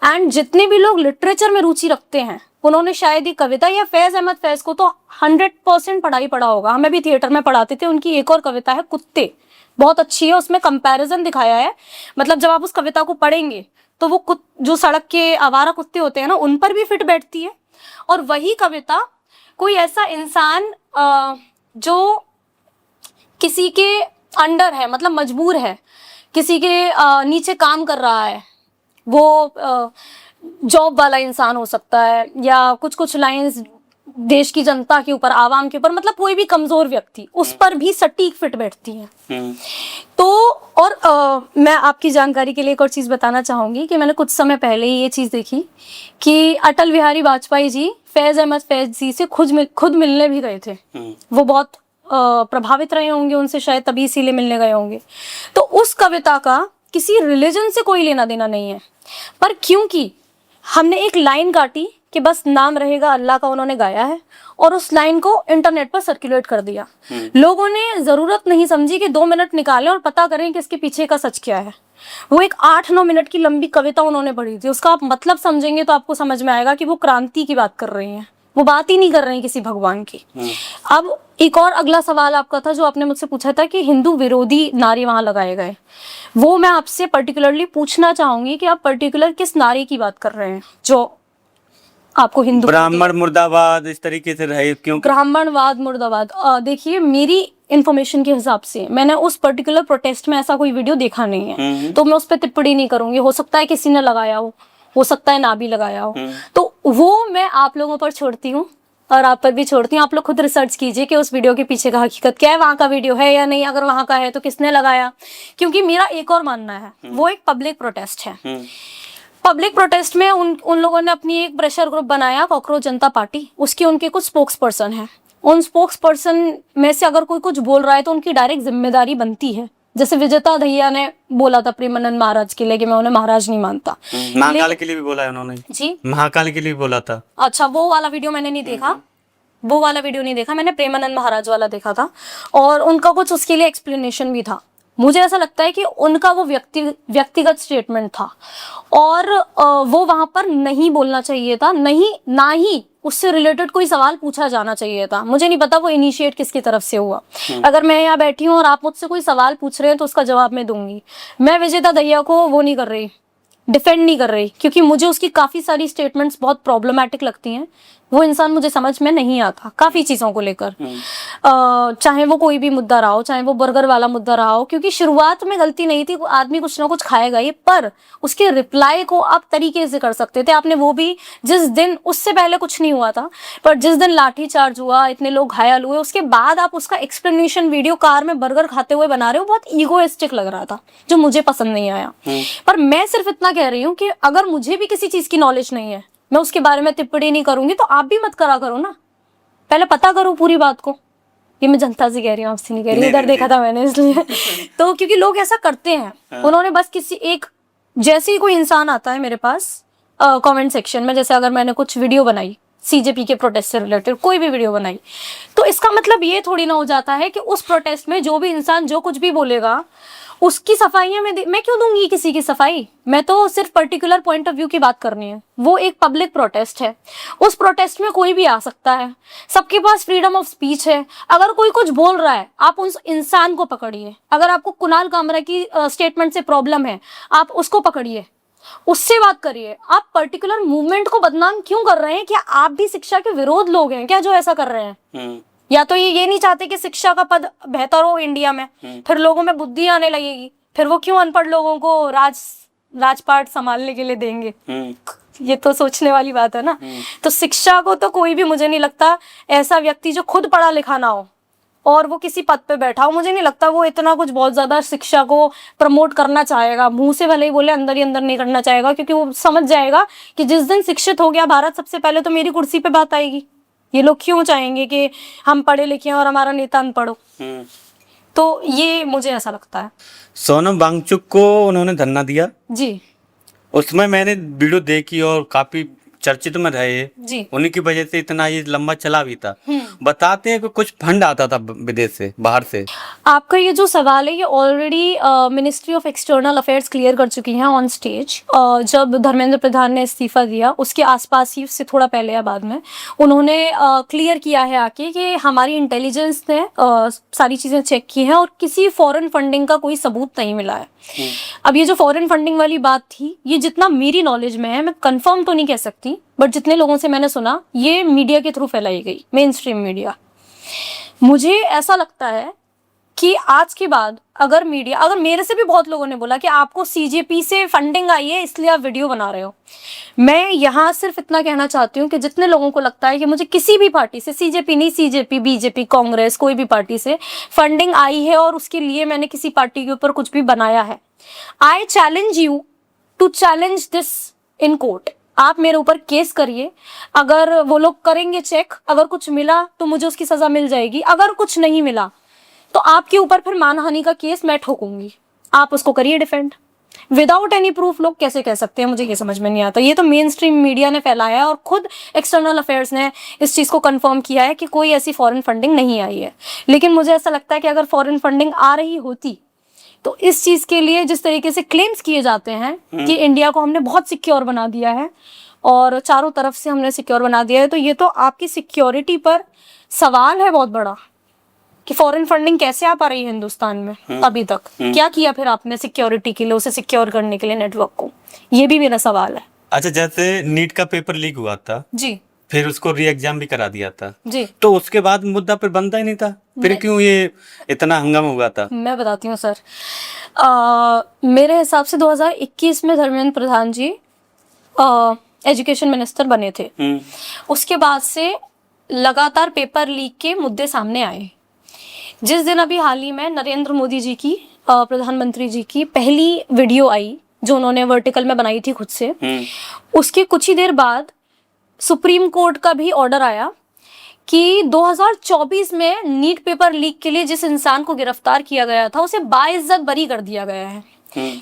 एंड जितने भी लोग लिटरेचर में रुचि रखते हैं, उन्होंने शायद ये कविता या फैज अहमद फैज को तो 100% पढ़ा होगा। हमें भी थिएटर में पढ़ाते थे। उनकी एक और कविता है कुत्ते, बहुत अच्छी है, उसमें कंपैरिजन दिखाया है। मतलब जब आप उस कविता को पढ़ेंगे तो वो जो सड़क के आवारा कुत्ते होते हैं ना, उन पर भी फिट बैठती है, और वही कविता कोई ऐसा इंसान जो किसी के अंडर है, मतलब मजबूर है, किसी के नीचे काम कर रहा है, वो जॉब वाला इंसान हो सकता है, या कुछ कुछ लाइंस देश की जनता के ऊपर, आवाम के ऊपर, मतलब कोई भी कमजोर व्यक्ति, उस पर भी सटीक फिट बैठती है। तो और मैं आपकी जानकारी के लिए एक और चीज बताना चाहूंगी कि मैंने कुछ समय पहले ही ये चीज देखी कि अटल बिहारी वाजपेयी जी फैज अहमद फैज जी से खुद मिलने भी गए थे। वो बहुत प्रभावित रहे होंगे उनसे, शायद तभी इसीलिए मिलने गए होंगे। तो उस कविता का किसी रिलीजन से कोई लेना देना नहीं है, पर क्योंकि हमने एक लाइन काटी कि बस नाम रहेगा अल्लाह का, उन्होंने गाया है और उस लाइन को इंटरनेट पर सर्कुलेट कर दिया। लोगों ने जरूरत नहीं समझी कि 2 मिनट निकालें और पता करें कि इसके पीछे का सच क्या है। वो एक 8-9 मिनट की लंबी कविता उन्होंने पढ़ी थी, उसका आप मतलब समझेंगे तो आपको समझ में आएगा कि वो क्रांति की बात कर रही हैं, वो बात ही नहीं कर रही किसी भगवान की। अब एक और अगला सवाल आपका था जो आपने मुझसे पूछा था कि हिंदू विरोधी नारे वहां लगाए गए, वो मैं आपसे पर्टिकुलरली पूछना चाहूंगी कि आप पर्टिकुलर किस नारे की बात कर रहे हैं जो आपको हिंदू, ब्राह्मण मुर्दाबाद इस तरीके से रहे क्यों? ब्राह्मणवाद मुर्दाबाद, देखिए मेरी इंफॉर्मेशन के हिसाब से मैंने उस पर्टिकुलर प्रोटेस्ट में ऐसा कोई वीडियो देखा नहीं है, तो मैं उस पर टिप्पणी नहीं करूंगी। हो सकता है किसी ने लगाया हो सकता है ना भी लगाया हो, तो वो मैं आप लोगों पर छोड़ती हूँ और आप पर भी छोड़ती हूँ। आप लोग खुद रिसर्च कीजिए कि उस वीडियो के पीछे का हकीकत क्या है, वहां का वीडियो है या नहीं, अगर वहां का है तो किसने लगाया। क्योंकि मेरा एक और मानना है, वो एक पब्लिक प्रोटेस्ट है। पब्लिक प्रोटेस्ट में उन लोगों ने अपनी एक प्रेशर ग्रुप बनाया, कॉकरोच जनता पार्टी, उसके उनके कुछ स्पोक्स पर्सन है। उन स्पोक्स पर्सन में से अगर कोई कुछ बोल रहा है तो उनकी डायरेक्ट जिम्मेदारी बनती है। जैसे विजेता दहिया ने बोला था प्रेमानंद महाराज के लिए कि मैं उन्हें महाराज नहीं मानता, महाकाल के लिए भी बोला है उन्होंने जी, महाकाल के लिए भी बोला था। अच्छा, वो वाला वीडियो मैंने नहीं देखा, वो वाला वीडियो नहीं देखा मैंने, प्रेमानंद महाराज वाला देखा था और उनका कुछ उसके लिए एक्सप्लेनेशन भी था। मुझे ऐसा लगता है कि उनका वो व्यक्तिगत स्टेटमेंट था और वो वहां पर नहीं बोलना चाहिए था, ना ही उससे रिलेटेड कोई सवाल पूछा जाना चाहिए था। मुझे नहीं पता वो इनिशिएट किसकी तरफ से हुआ। अगर मैं यहाँ बैठी हूँ और आप मुझसे कोई सवाल पूछ रहे हैं तो उसका जवाब मैं दूंगी। मैं विजेता दहिया को वो नहीं कर रही, डिफेंड नहीं कर रही, क्योंकि मुझे उसकी काफी सारी स्टेटमेंट्स बहुत प्रॉब्लमैटिक लगती हैं। वो इंसान मुझे समझ में नहीं आता काफी चीजों को लेकर, चाहे वो कोई भी मुद्दा रहा हो, चाहे वो बर्गर वाला मुद्दा रहा हो, क्योंकि शुरुआत में गलती नहीं थी, आदमी कुछ ना कुछ खाएगा ही, पर उसके रिप्लाई को आप तरीके से कर सकते थे। आपने वो भी जिस दिन, उससे पहले कुछ नहीं हुआ था, पर जिस दिन लाठी चार्ज हुआ, इतने लोग घायल हुए, उसके बाद आप उसका एक्सप्लेनेशन वीडियो कार में बर्गर खाते हुए बना रहे हो, बहुत ईगोइस्टिक लग रहा था, जो मुझे पसंद नहीं आया। पर मैं सिर्फ इतना कह रही हूँ कि अगर मुझे भी किसी चीज की नॉलेज नहीं है, मैं उसके बारे में टिप्पणी नहीं करूंगी, तो आप भी मत करा करो ना, पहले पता करो पूरी बात को। ये मैं जनता से कह रही हूँ, आपसे नहीं कह रही, इधर देखा था मैंने इसलिए तो क्योंकि लोग ऐसा करते हैं, उन्होंने बस किसी एक, जैसे ही कोई इंसान आता है मेरे पास कमेंट सेक्शन में, जैसे अगर मैंने कुछ वीडियो बनाई सीजेपी के प्रोटेस्ट से रिलेटेड, कोई भी वीडियो बनाई, तो इसका मतलब ये थोड़ी ना हो जाता है कि उस प्रोटेस्ट में जो भी इंसान जो कुछ भी बोलेगा उसकी सफाइयां मैं क्यों दूंगी किसी की सफाई। मैं तो सिर्फ पर्टिकुलर पॉइंट ऑफ व्यू की बात करनी है। वो एक पब्लिक प्रोटेस्ट है, उस प्रोटेस्ट में कोई भी आ सकता है, सबके पास फ्रीडम ऑफ स्पीच है। अगर कोई कुछ बोल रहा है, आप उस इंसान को पकड़िए। अगर आपको कुणाल कामरा की स्टेटमेंट से प्रॉब्लम है, आप उसको पकड़िए, उससे बात करिए। आप पर्टिकुलर मूवमेंट को बदनाम क्यों कर रहे हैं? क्या आप भी शिक्षा के विरोध लोग हैं क्या जो ऐसा कर रहे हैं? या तो ये नहीं चाहते कि शिक्षा का पद बेहतर हो इंडिया में, फिर लोगों में बुद्धि आने लगेगी, फिर वो क्यों अनपढ़ लोगों को राजपाट संभालने के लिए देंगे? ये तो सोचने वाली बात है ना। तो शिक्षा को तो कोई भी, मुझे नहीं लगता ऐसा व्यक्ति जो खुद पढ़ा लिखा ना हो और वो किसी पद पे बैठा हो, मुझे नहीं लगता वो इतना कुछ बहुत ज्यादा शिक्षा को प्रमोट करना चाहेगा। मुंह से भले ही बोले, अंदर ही अंदर नहीं करना चाहेगा, क्योंकि वो समझ जाएगा कि जिस दिन शिक्षित हो गया भारत, सबसे पहले तो मेरी कुर्सी पे बात आएगी। ये लोग क्यों चाहेंगे कि हम पढ़े लिखे हैं और हमारा नेता अनपढ़ हो? तो ये मुझे ऐसा लगता है। सोनम वांगचुक को उन्होंने धरना दिया जी, उसमें मैंने वीडियो देखी और काफी चर्चित में रहे जी। उन्हीं की वजह से इतना ये लंबा चला भी था। बताते हैं कि कुछ फंड आता था विदेश से, बाहर से। आपका ये जो सवाल है ये already ministry of external affairs clear कर चुकी हैं ऑन स्टेज। जब धर्मेंद्र प्रधान ने इस्तीफा दिया उसके आसपास ही, उससे थोड़ा पहले या बाद में, उन्होंने क्लियर किया है आके कि हमारी इंटेलिजेंस ने सारी चीजें चेक की हैं और किसी फॉरेन फंडिंग का कोई सबूत नहीं मिला है। अब ये जो फॉरेन फंडिंग वाली बात थी, ये जितना मेरी नॉलेज में है, मैं कंफर्म तो नहीं कह सकती, नहीं, बट जितने लोगों से मैंने सुना ये मीडिया के थ्रू फैलाई गई, मेन स्ट्रीम मीडिया। मुझे ऐसा लगता है कि आज के बाद अगर मेरे से भी बहुत लोगों ने बोला कि आपको सीजेपी से फंडिंग आई है इसलिए आप वीडियो बना रहे हो, मैं यहाँ सिर्फ इतना कहना चाहती हूँ कि जितने लोगों को लगता है कि मुझे किसी भी पार्टी से, सीजेपी नहीं, सीजेपी, बीजेपी, कांग्रेस, कोई भी पार्टी से फंडिंग आई है और उसके लिए मैंने किसी पार्टी के ऊपर कुछ भी बनाया है, I challenge you to challenge this in court. आप मेरे ऊपर केस करिए, अगर वो लोग करेंगे चेक, अगर कुछ मिला तो मुझे उसकी सजा मिल जाएगी, अगर कुछ नहीं मिला तो आपके ऊपर फिर मानहानि का केस मैं ठोकूंगी, आप उसको करिए डिफेंड। विदाउट एनी प्रूफ लोग कैसे कह सकते हैं, मुझे ये समझ में नहीं आता। ये तो मेन स्ट्रीम मीडिया ने फैलाया है और खुद एक्सटर्नल अफेयर्स ने इस चीज़ को कंफर्म किया है कि कोई ऐसी फॉरेन फंडिंग नहीं आई है। लेकिन मुझे ऐसा लगता है कि अगर फॉरेन फंडिंग आ रही होती तो इस चीज़ के लिए जिस तरीके से क्लेम्स किए जाते हैं कि इंडिया को हमने बहुत सिक्योर बना दिया है और चारों तरफ से हमने सिक्योर बना दिया है, तो ये तो आपकी सिक्योरिटी पर सवाल है बहुत बड़ा कि फॉरेन फंडिंग कैसे आ पा रही है हिंदुस्तान में अभी तक। क्या किया फिर आपने सिक्योरिटी के लिए, उसे सिक्योर करने के लिए नेटवर्क को, ये भी मेरा सवाल है। अच्छा, जैसे नीट का पेपर लीक हुआ था जी, फिर उसको री एग्जाम भी करा दिया था जी, तो उसके बाद मुद्दा फिर बनता ही नहीं था, फिर क्यों ये इतना हंगामा हुआ था? मैं बताती हूँ सर। मेरे हिसाब से 2021 में धर्मेंद्र प्रधान जी एजुकेशन मिनिस्टर बने थे। उसके बाद से लगातार पेपर लीक के मुद्दे सामने आए। जिस दिन अभी हाल ही में नरेंद्र मोदी जी की, प्रधानमंत्री जी की पहली वीडियो आई जो उन्होंने वर्टिकल में बनाई थी खुद से, उसके कुछ ही देर बाद सुप्रीम कोर्ट का भी ऑर्डर आया कि 2024 में नीट पेपर लीक के लिए जिस इंसान को गिरफ्तार किया गया था उसे बाइज्जत बरी कर दिया गया है।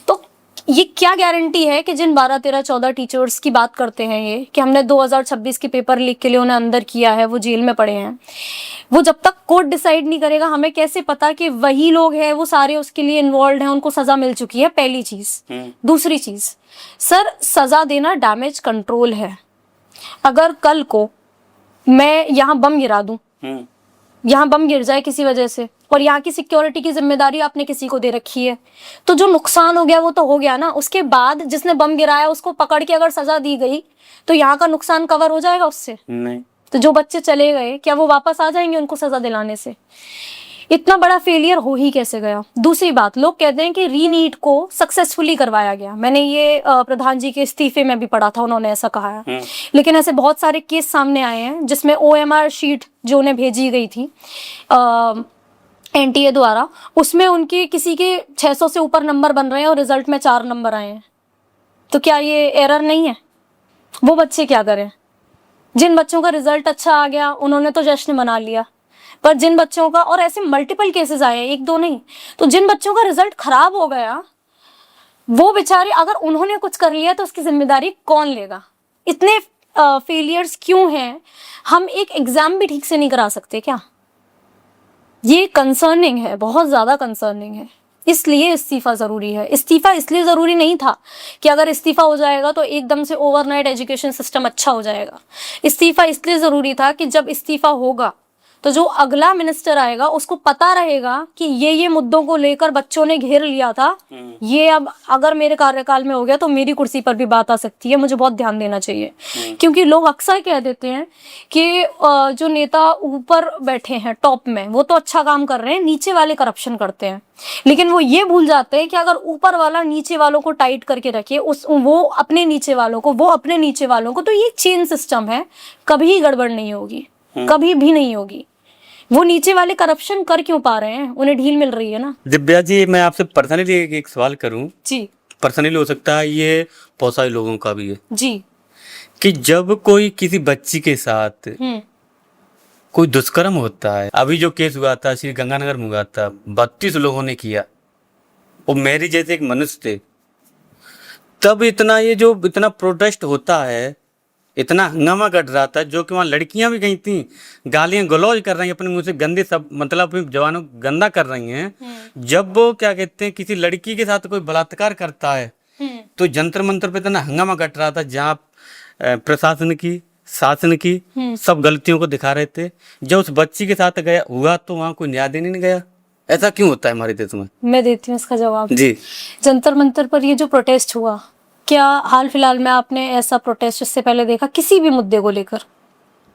तो ये क्या गारंटी है कि जिन 12, 13, 14 टीचर्स की बात करते हैं ये कि हमने 2026 के पेपर लीक के लिए उन्हें अंदर किया है, वो जेल में पड़े हैं, वो जब तक कोर्ट डिसाइड नहीं करेगा हमें कैसे पता कि वही लोग हैं, वो सारे उसके लिए इन्वॉल्व हैं, उनको सजा मिल चुकी है, पहली चीज। दूसरी चीज सर, सजा देना डैमेज कंट्रोल है। अगर कल को मैं यहाँ बम गिरा दूं, यहाँ बम गिर जाए किसी वजह से और यहाँ की सिक्योरिटी की जिम्मेदारी आपने किसी को दे रखी है, तो जो नुकसान हो गया वो तो हो गया ना। उसके बाद जिसने बम गिराया उसको पकड़ के अगर सजा दी गई तो यहाँ का नुकसान कवर हो जाएगा उससे? नहीं। तो जो बच्चे चले गए क्या वो वापस आ जाएंगे उनको सजा दिलाने से? इतना बड़ा फेलियर हो ही कैसे गया? दूसरी बात, लोग कहते हैं कि रीनीट को सक्सेसफुली करवाया गया। मैंने ये प्रधान जी के इस्तीफे में भी पढ़ा था, उन्होंने ऐसा कहा है। लेकिन ऐसे बहुत सारे केस सामने आए हैं जिसमें OMR शीट जो उन्हें भेजी गई थी NTA द्वारा, उसमें उनके किसी के 600 से ऊपर नंबर बन रहे हैं और रिजल्ट में 4 नंबर आए हैं। तो क्या ये एरर नहीं है? वो बच्चे क्या करें? जिन बच्चों का रिजल्ट अच्छा आ गया उन्होंने तो जश्न मना लिया, पर जिन बच्चों का, और ऐसे मल्टीपल केसेस आए हैं, एक दो नहीं, तो जिन बच्चों का रिजल्ट खराब हो गया वो बेचारे, अगर उन्होंने कुछ कर लिया तो उसकी जिम्मेदारी कौन लेगा? इतने फेलियर्स क्यों हैं? हम एक एग्जाम भी ठीक से नहीं करा सकते क्या? ये कंसर्निंग है, बहुत ज्यादा कंसर्निंग है। इसलिए इस्तीफा जरूरी है। इस्तीफा इसलिए जरूरी नहीं था कि अगर इस्तीफा हो जाएगा तो एकदम से ओवरनाइट एजुकेशन सिस्टम अच्छा हो जाएगा। इस्तीफा इसलिए जरूरी था कि जब इस्तीफा होगा तो जो अगला मिनिस्टर आएगा उसको पता रहेगा कि ये मुद्दों को लेकर बच्चों ने घेर लिया था, ये अब अगर मेरे कार्यकाल में हो गया तो मेरी कुर्सी पर भी बात आ सकती है, मुझे बहुत ध्यान देना चाहिए। क्योंकि लोग अक्सर कह देते हैं कि जो नेता ऊपर बैठे हैं टॉप में वो तो अच्छा काम कर रहे हैं, नीचे वाले करप्शन करते हैं। लेकिन वो ये भूल जाते हैं कि अगर ऊपर वाला नीचे वालों को टाइट करके रखे, वो अपने नीचे वालों को, तो ये चेन सिस्टम है, कभी गड़बड़ नहीं होगी, कभी भी नहीं होगी। वो नीचे वाले करप्शन कर क्यों पा रहे हैं? उन्हें ढील मिल रही है ना। दिव्या जी, मैं आपसे पर्सनली एक सवाल करूं जी। पर्सनली हो सकता है, ये बहुत सारे लोगों का भी है जी, कि जब कोई किसी बच्ची के साथ कोई दुष्कर्म होता है, अभी जो केस हुआ था श्री गंगानगर में हुआ था, 32 लोगों ने किया, वो मेरी जैसे एक मनुष्य थे, तब इतना प्रोटेस्ट होता है, इतना हंगामा कर रहा था, जो कि वहाँ लड़कियां भी गई थी, गालियां गलौज कर रही हैं, अपने मुंह से गंदे सब, मतलब अपने जवानों को गंदा कर रही हैं। जब वो क्या कहते हैं किसी लड़की के साथ कोई बलात्कार करता है तो जंतर मंतर पे इतना हंगामा कर रहा था, जहाँ प्रशासन की, शासन की सब गलतियों को दिखा रहे थे। जब उस बच्ची के साथ गया हुआ तो वहाँ कोई न्याय देने नहीं गया। ऐसा क्यों होता है हमारे देश में? मैं देती हूँ इसका जवाब जी। जंतर मंतर पर ये जो प्रोटेस्ट हुआ, क्या हाल फिलहाल में आपने ऐसा प्रोटेस्ट इससे पहले देखा किसी भी मुद्दे को लेकर,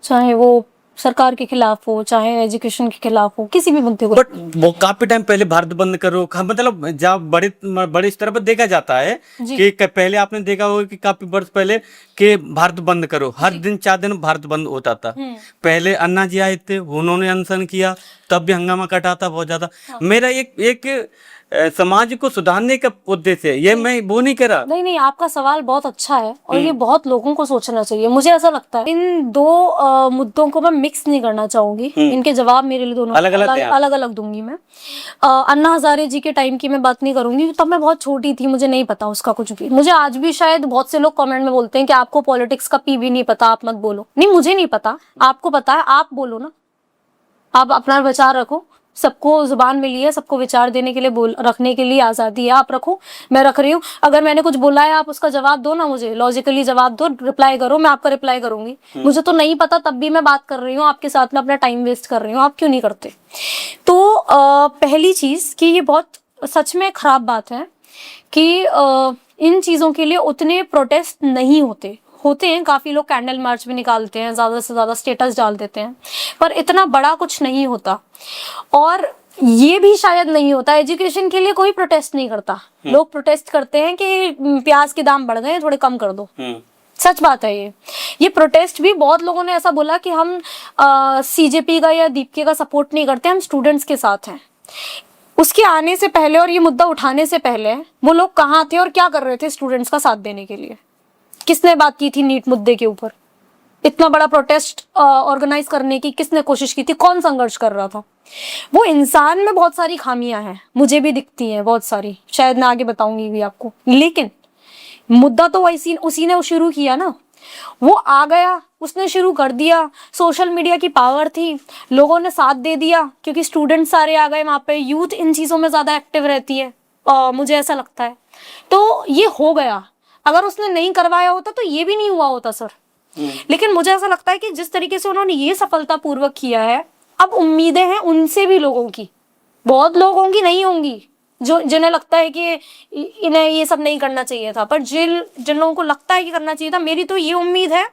चाहे वो सरकार के खिलाफ हो, चाहे एजुकेशन के खिलाफ हो, किसी भी मुद्दे को? बट वो काफी टाइम पहले भारत बंद करो मतलब जब बड़े बड़े स्तर पर देखा जाता है कि पहले आपने देखा होगा कि काफी वर्ष पहले कि भारत बंद करो, हर दिन 4 दिन भारत बंद होता था। पहले अन्ना जी आए थे, उन्होंने अनशन किया, तब भी हंगामा कटा था बहुत ज्यादा। मेरा एक समाज को सुधारने का उद्देश्य है, ये मैं वो नहीं कह रहा। नहीं, आपका सवाल बहुत अच्छा है और ये बहुत लोगों को सोचना चाहिए। मुझे ऐसा लगता है इन दो मुद्दों को मैं मिक्स नहीं करना चाहूंगी। इनके जवाब मेरे लिए दोनों अलग अलग दूंगी मैं। अन्ना हजारे जी के टाइम की मैं बात नहीं करूंगी, तब मैं बहुत छोटी थी, मुझे नहीं पता उसका कुछ भी। मुझे आज भी शायद बहुत से लोग कमेंट में बोलते हैं कि आपको पॉलिटिक्स का पी भी नहीं पता, आप मत बोलो। नहीं, मुझे नहीं पता, आपको पता है, आप बोलो ना। आप अपना विचार रखो, सबको जुबान मिली है, सबको विचार देने के लिए रखने के लिए आजादी है, आप रखो, मैं रख रही हूँ। अगर मैंने कुछ बोला है आप उसका जवाब दो ना, मुझे लॉजिकली जवाब दो, रिप्लाई करो, मैं आपका रिप्लाई करूंगी। मुझे तो नहीं पता तब भी मैं बात कर रही हूँ आपके साथ में, अपना टाइम वेस्ट कर रही हूँ, आप क्यों नहीं करते? तो पहली चीज कि ये बहुत सच में खराब बात है कि इन चीजों के लिए उतने प्रोटेस्ट नहीं होते हैं। काफी लोग कैंडल मार्च भी निकालते हैं, ज्यादा से ज्यादा स्टेटस डाल देते हैं, पर इतना बड़ा कुछ नहीं होता। और ये भी शायद नहीं होता, एजुकेशन के लिए कोई प्रोटेस्ट नहीं करता। लोग प्रोटेस्ट करते हैं कि प्याज के दाम बढ़ गए, थोड़े कम कर दो। सच बात है ये प्रोटेस्ट भी बहुत लोगों ने ऐसा बोला कि हम सीजेपी का या दीपके का सपोर्ट नहीं करते, हम स्टूडेंट्स के साथ हैं। उसके आने से पहले और ये मुद्दा उठाने से पहले वो लोग कहाँ थे और क्या कर रहे थे स्टूडेंट्स का साथ देने के लिए? किसने बात की थी नीट मुद्दे के ऊपर? इतना बड़ा प्रोटेस्ट ऑर्गेनाइज करने की किसने कोशिश की थी? कौन संघर्ष कर रहा था? वो इंसान में बहुत सारी खामियां हैं, मुझे भी दिखती हैं बहुत सारी, शायद मैं आगे बताऊंगी भी आपको। लेकिन मुद्दा तो उसी ने शुरू किया ना, वो आ गया, उसने शुरू कर दिया। सोशल मीडिया की पावर थी, लोगों ने साथ दे दिया क्योंकि स्टूडेंट सारे आ गए वहां पे। यूथ इन चीजों में ज्यादा एक्टिव रहती है, मुझे ऐसा लगता है। तो ये हो गया। अगर उसने नहीं करवाया होता तो ये भी नहीं हुआ होता सर। लेकिन मुझे ऐसा लगता है कि जिस तरीके से उन्होंने ये सफलतापूर्वक किया है, अब उम्मीदें हैं उनसे भी लोगों की, बहुत लोगों की नहीं होंगी जो जिन्हें लगता है कि इन्हें ये सब नहीं करना चाहिए था, पर जिन लोगों को लगता है कि करना चाहिए था, मेरी तो ये उम्मीद है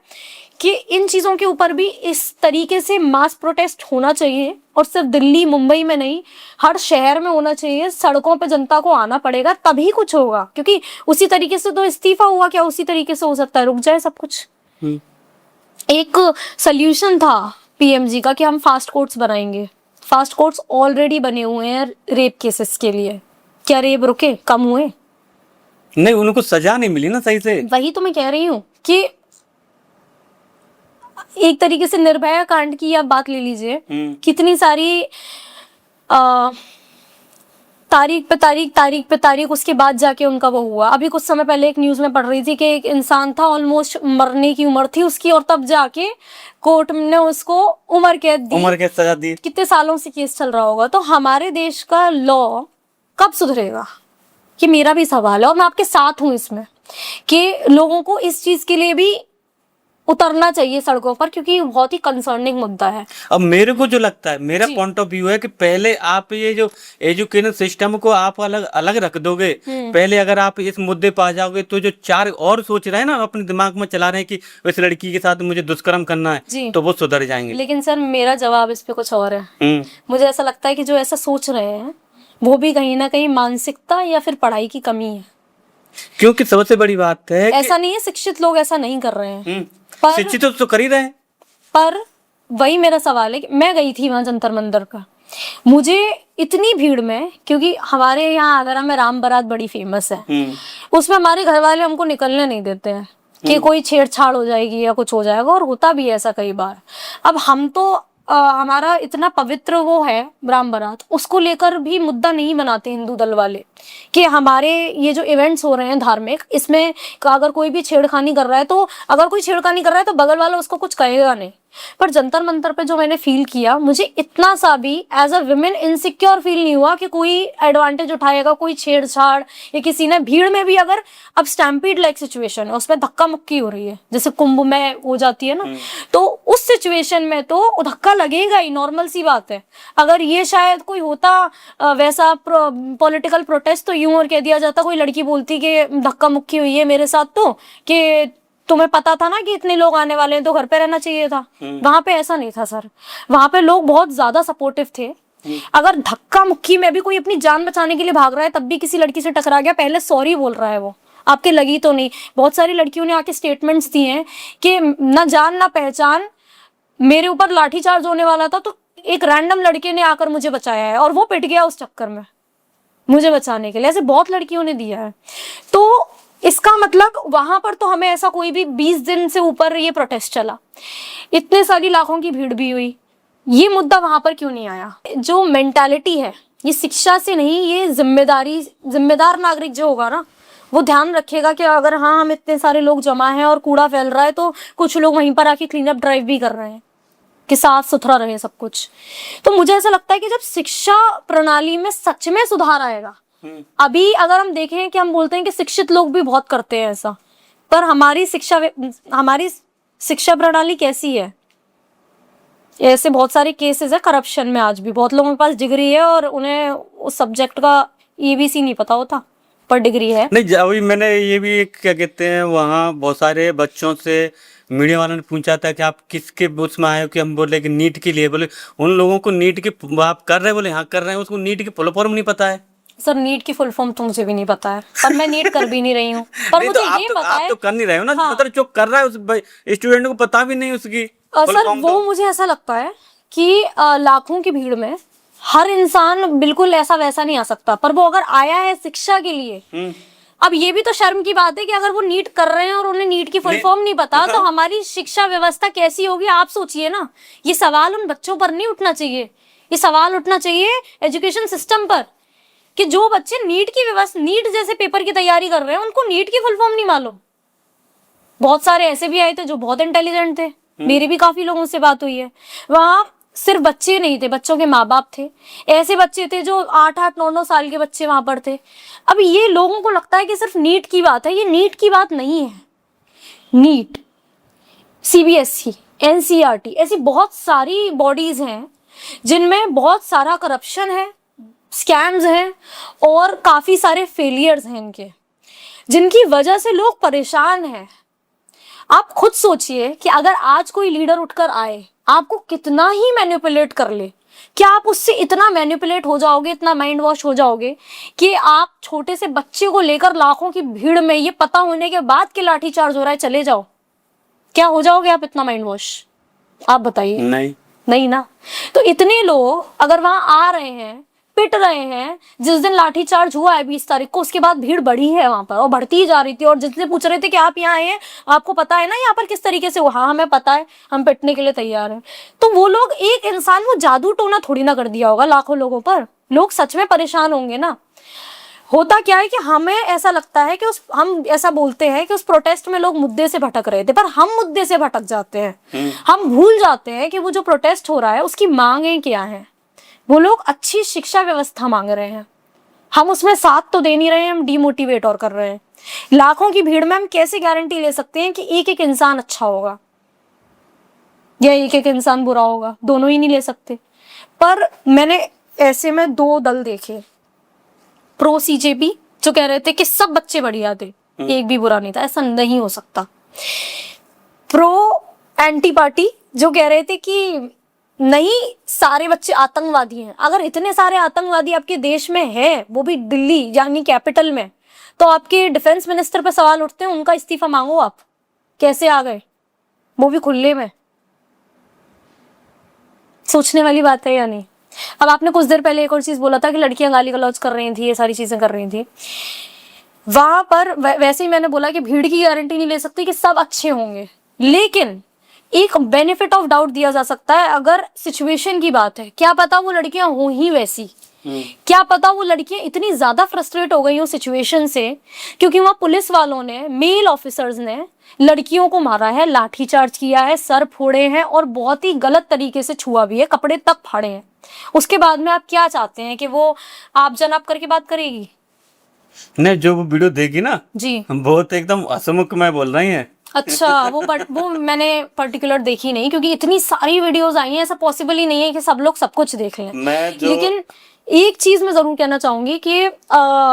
कि इन चीजों के ऊपर भी इस तरीके से मास प्रोटेस्ट होना चाहिए। और सिर्फ दिल्ली मुंबई में नहीं, हर शहर में होना चाहिए। सड़कों पे जनता को आना पड़ेगा, तभी कुछ होगा। क्योंकि उसी तरीके से तो इस्तीफा हुआ, क्या उसी तरीके से हो सकता है रुक जाए सब कुछ? एक सोल्यूशन था पीएमजी का कि हम फास्ट कोर्ट्स बनाएंगे। फास्ट कोर्ट्स ऑलरेडी बने हुए हैं रेप केसेस के लिए। क्या रेप रुके? कम हुए? नहीं, उनको सजा नहीं मिली ना सही से। वही तो मैं कह रही हूँ कि एक तरीके से निर्भया कांड की आप बात ले लीजिए, कितनी सारी तारीख पे तारीख उसके बाद जाके उनका वो हुआ। अभी कुछ समय पहले एक न्यूज में पढ़ रही थी कि एक इंसान था, ऑलमोस्ट मरने की उम्र थी उसकी, और तब जाके कोर्ट ने उसको उम्र कैद सजा दी। कितने सालों से केस चल रहा होगा। तो हमारे देश का लॉ कब सुधरेगा, ये मेरा भी सवाल है। और मैं आपके साथ हूँ इसमें कि लोगों को इस चीज के लिए भी उतरना चाहिए सड़कों पर, क्योंकि बहुत ही कंसर्निंग मुद्दा है। अब मेरे को जो लगता है, मेरा पॉइंट ऑफ व्यू है कि पहले आप ये जो एजुकेशन सिस्टम को आप अलग रख दोगे, पहले अगर आप इस मुद्दे पर आ जाओगे तो जो 4 और सोच रहे हैं ना, अपने दिमाग में चला रहे हैं कि इस लड़की के साथ मुझे दुष्कर्म करना है, तो वो सुधर जाएंगे। लेकिन सर मेरा जवाब इस पे कुछ और है। मुझे ऐसा लगता है कि जो ऐसा सोच रहे हैं वो भी कहीं ना कहीं मानसिकता या फिर पढ़ाई की कमी है। क्योंकि सबसे बड़ी बात है ऐसा नहीं है शिक्षित लोग ऐसा नहीं कर रहे हैं, शिक्षित तो कर ही रहे हैं। पर वही मेरा सवाल है कि मैं गई थी वहां जंतर मंतर का, मुझे इतनी भीड़ में, क्योंकि हमारे यहाँ आगरा में राम बारात बड़ी फेमस है, उसमें हमारे घर वाले हमको निकलने नहीं देते हैं कि कोई छेड़छाड़ हो जाएगी या कुछ हो जाएगा, और होता भी है ऐसा कई बार। अब हम तो हमारा इतना पवित्र वो है राम बारात, उसको लेकर भी मुद्दा नहीं बनाते हिंदू दल वाले कि हमारे ये जो इवेंट्स हो रहे हैं धार्मिक, इसमें अगर कोई भी छेड़खानी कर रहा है तो, अगर कोई छेड़खानी कर रहा है तो बगल वाला उसको कुछ कहेगा नहीं, पर जंतर मंतर पे जो मैंने फील किया, मुझे इतना सा भी as a women insecure feel नहीं हुआ कि कोई एडवांटेज उठाएगा, कोई छेड़छाड़, या किसी ने भीड़ में भी अगर अब स्टैम्पीड लाइक सिचुएशन है, उसमें धक्का मुक्की हो रही है जैसे कुंभ में हो जाती है ना, तो उस सिचुएशन में तो धक्का लगेगा ही, नॉर्मल सी बात है। अगर ये शायद कोई होता वैसा पॉलिटिकल प्रोटेस्ट तो यूं और कह दिया जाता, कोई लड़की बोलती कि धक्का मुक्की हुई है मेरे साथ तो, कि तुम्हें पता था ना कि इतने लोग आने वाले हैं तो घर पे रहना चाहिए था। वहां पे ऐसा नहीं था सर, वहां पे लोग बहुत ज्यादा सपोर्टिव थे। अगर धक्का मुक्की में भी कोई अपनी जान बचाने के लिए भाग रहा है, तब भी किसी लड़की से टकरा गया, पहले सॉरी बोल रहा है, वो आपके लगी तो नहीं। बहुत सारी लड़कियों ने आके स्टेटमेंट्स दिए हैं कि ना जान ना पहचान, मेरे ऊपर लाठीचार्ज होने वाला था तो एक रैंडम लड़के ने आकर मुझे बचाया है और वो पिट गया उस चक्कर में मुझे बचाने के लिए। ऐसे बहुत लड़कियों ने दिया है। तो इसका मतलब वहां पर तो हमें ऐसा कोई भी 20 दिन से ऊपर ये प्रोटेस्ट चला, इतने सारी लाखों की भीड़ भी हुई, ये मुद्दा वहां पर क्यों नहीं आया? जो मेंटालिटी है ये शिक्षा से नहीं, ये जिम्मेदार नागरिक जो होगा ना, वो ध्यान रखेगा कि अगर हाँ हम इतने सारे लोग जमा हैं और कूड़ा फैल रहा है तो कुछ लोग वहीं पर आके क्लीन अप ड्राइव भी कर रहे हैं कि साफ सुथरा रहे सब कुछ। तो मुझे ऐसा लगता है कि जब शिक्षा प्रणाली में सच में सुधार आएगा, अभी अगर हम देखें कि हम बोलते हैं कि शिक्षित लोग भी बहुत करते हैं ऐसा, पर हमारी शिक्षा प्रणाली कैसी है? ऐसे बहुत सारे केसेस है करप्शन में, आज भी बहुत लोगों के पास डिग्री है और उन्हें उस सब्जेक्ट का ABC नहीं पता होता, पर डिग्री है। नहीं, अभी मैंने ये भी एक क्या कहते हैं, वहाँ बहुत सारे बच्चों से मीडिया वालों ने पूछा था कि आप किसके उसमें आए हो, कि हम बोले कि नीट के लिए। बोले उन लोगों को नीट की आप कर रहे हैं, बोले हाँ कर रहे हैं, उसको नीट की फुल फॉर्म नहीं पता है। सर नीट की फुल फॉर्म तो मुझे भी नहीं पता है, पर मैं नीट कर भी नहीं रही हूँ, पर मुझे ये पता है। आप तो कर नहीं रहे हो ना, हाँ। मतलब जो कर रहा है उस स्टूडेंट को पता भी नहीं उसकी सर वो मुझे ऐसा लगता है कि लाखों की भीड़ में हर इंसान बिल्कुल ऐसा वैसा नहीं आ सकता, पर वो अगर आया है शिक्षा के लिए, अब ये भी तो शर्म की बात है कि अगर वो नीट कर रहे हैं और उन्हें नीट की फुल फॉर्म नहीं पता, तो हमारी शिक्षा व्यवस्था कैसी होगी आप सोचिए ना। ये सवाल उन बच्चों पर नहीं उठना चाहिए, ये सवाल उठना चाहिए एजुकेशन सिस्टम पर, कि जो बच्चे नीट की व्यवस्था, नीट जैसे पेपर की तैयारी कर रहे हैं, उनको नीट की फुल फॉर्म नहीं मालूम। बहुत सारे ऐसे भी आए थे जो बहुत इंटेलिजेंट थे, मेरी भी काफी लोगों से बात हुई है। वहां सिर्फ बच्चे नहीं थे, बच्चों के माँ बाप थे, ऐसे बच्चे थे जो 8-8, 9-9 साल के बच्चे वहां पर थे। अब ये लोगों को लगता है कि सिर्फ नीट की बात है, ये नीट की बात नहीं है। नीट, CBSE, NCERT ऐसी बहुत सारी बॉडीज हैं जिनमें बहुत सारा करप्शन है, स्कैम्स हैं और काफी सारे फेलियर्स हैं इनके, जिनकी वजह से लोग परेशान हैं। आप खुद सोचिए कि अगर आज कोई लीडर उठकर आए, आपको कितना ही मैनिपुलेट कर ले, क्या आप उससे इतना मैनिपुलेट हो जाओगे, इतना माइंड वॉश हो जाओगे कि आप छोटे से बच्चे को लेकर लाखों की भीड़ में ये पता होने के बाद कि लाठीचार्ज हो रहा है चले जाओ? क्या हो जाओगे आप इतना माइंड वॉश? आप बताइए। नहीं ना। तो इतने लोग अगर वहां आ रहे हैं, पिट रहे हैं, जिस दिन लाठीचार्ज हुआ है 20 तारीख को, उसके बाद भीड़ बढ़ी है वहां पर और बढ़ती ही जा रही थी। और जिससे पूछ रहे थे कि आप यहाँ आए हैं, आपको पता है ना यहाँ पर किस तरीके से हुआ? हाँ हमें पता है, हम पिटने के लिए तैयार हैं। तो वो लोग, एक इंसान वो जादू टोना थोड़ी ना कर दिया होगा लाखों लोगों पर, लोग सच में परेशान होंगे ना। होता क्या है कि हमें ऐसा लगता है कि हम ऐसा बोलते हैं कि उस प्रोटेस्ट में लोग मुद्दे से भटक रहे थे, पर हम मुद्दे से भटक जाते हैं। हम भूल जाते हैं कि वो जो प्रोटेस्ट हो रहा है उसकी मांगें क्या है। वो लोग अच्छी शिक्षा व्यवस्था मांग रहे हैं, हम उसमें साथ तो दे नहीं रहे हैं, हम डिमोटिवेट और कर रहे हैं। लाखों की भीड़ में हम कैसे गारंटी ले सकते हैं कि एक एक इंसान अच्छा होगा या एक एक इंसान बुरा होगा? दोनों ही नहीं ले सकते। पर मैंने ऐसे में 2 दल देखे, प्रो CJP जो कह रहे थे कि सब बच्चे बढ़िया थे, एक भी बुरा नहीं था, ऐसा नहीं हो सकता। प्रो एंटी पार्टी जो कह रहे थे कि नहीं सारे बच्चे आतंकवादी हैं। अगर इतने सारे आतंकवादी आपके देश में है, वो भी दिल्ली यानी कैपिटल में, तो आपके डिफेंस मिनिस्टर पर सवाल उठते हैं, उनका इस्तीफा मांगो आप, कैसे आ गए, वो भी खुले में? सोचने वाली बात है या नहीं? अब आपने कुछ देर पहले एक और चीज बोला था कि लड़कियां गाली गलौज कर रही थी, ये सारी चीजें कर रही थी। वहां पर वैसे ही मैंने बोला कि भीड़ की गारंटी नहीं ले सकती कि सब अच्छे होंगे, लेकिन एक बेनिफिट ऑफ डाउट दिया जा सकता है अगर सिचुएशन की बात है, क्या पता वो लड़कियां हो ही वैसी, क्या पता वो लड़कियां इतनी ज्यादा फ्रस्ट्रेट हो गई हो सिचुएशन से, क्योंकि वहां पुलिस वालों ने, मेल ऑफिसर्स ने लड़कियों को मारा है, लाठीचार्ज किया है, सर फोड़े हैं और बहुत ही गलत तरीके से छुआ भी है, कपड़े तक फाड़े हैं। उसके बाद में आप क्या चाहते हैं कि वो आप जनाब करके बात करेगी? नहीं, जो वो वीडियो देगी ना जी, बहुत एकदम हंसमुख में बोल रही है। अच्छा, वो मैंने पर्टिकुलर देखी नहीं, क्योंकि इतनी सारी वीडियोस आई हैं, ऐसा पॉसिबल ही नहीं है कि सब लोग सब कुछ देख लें। लेकिन एक चीज मैं जरूर कहना चाहूंगी कि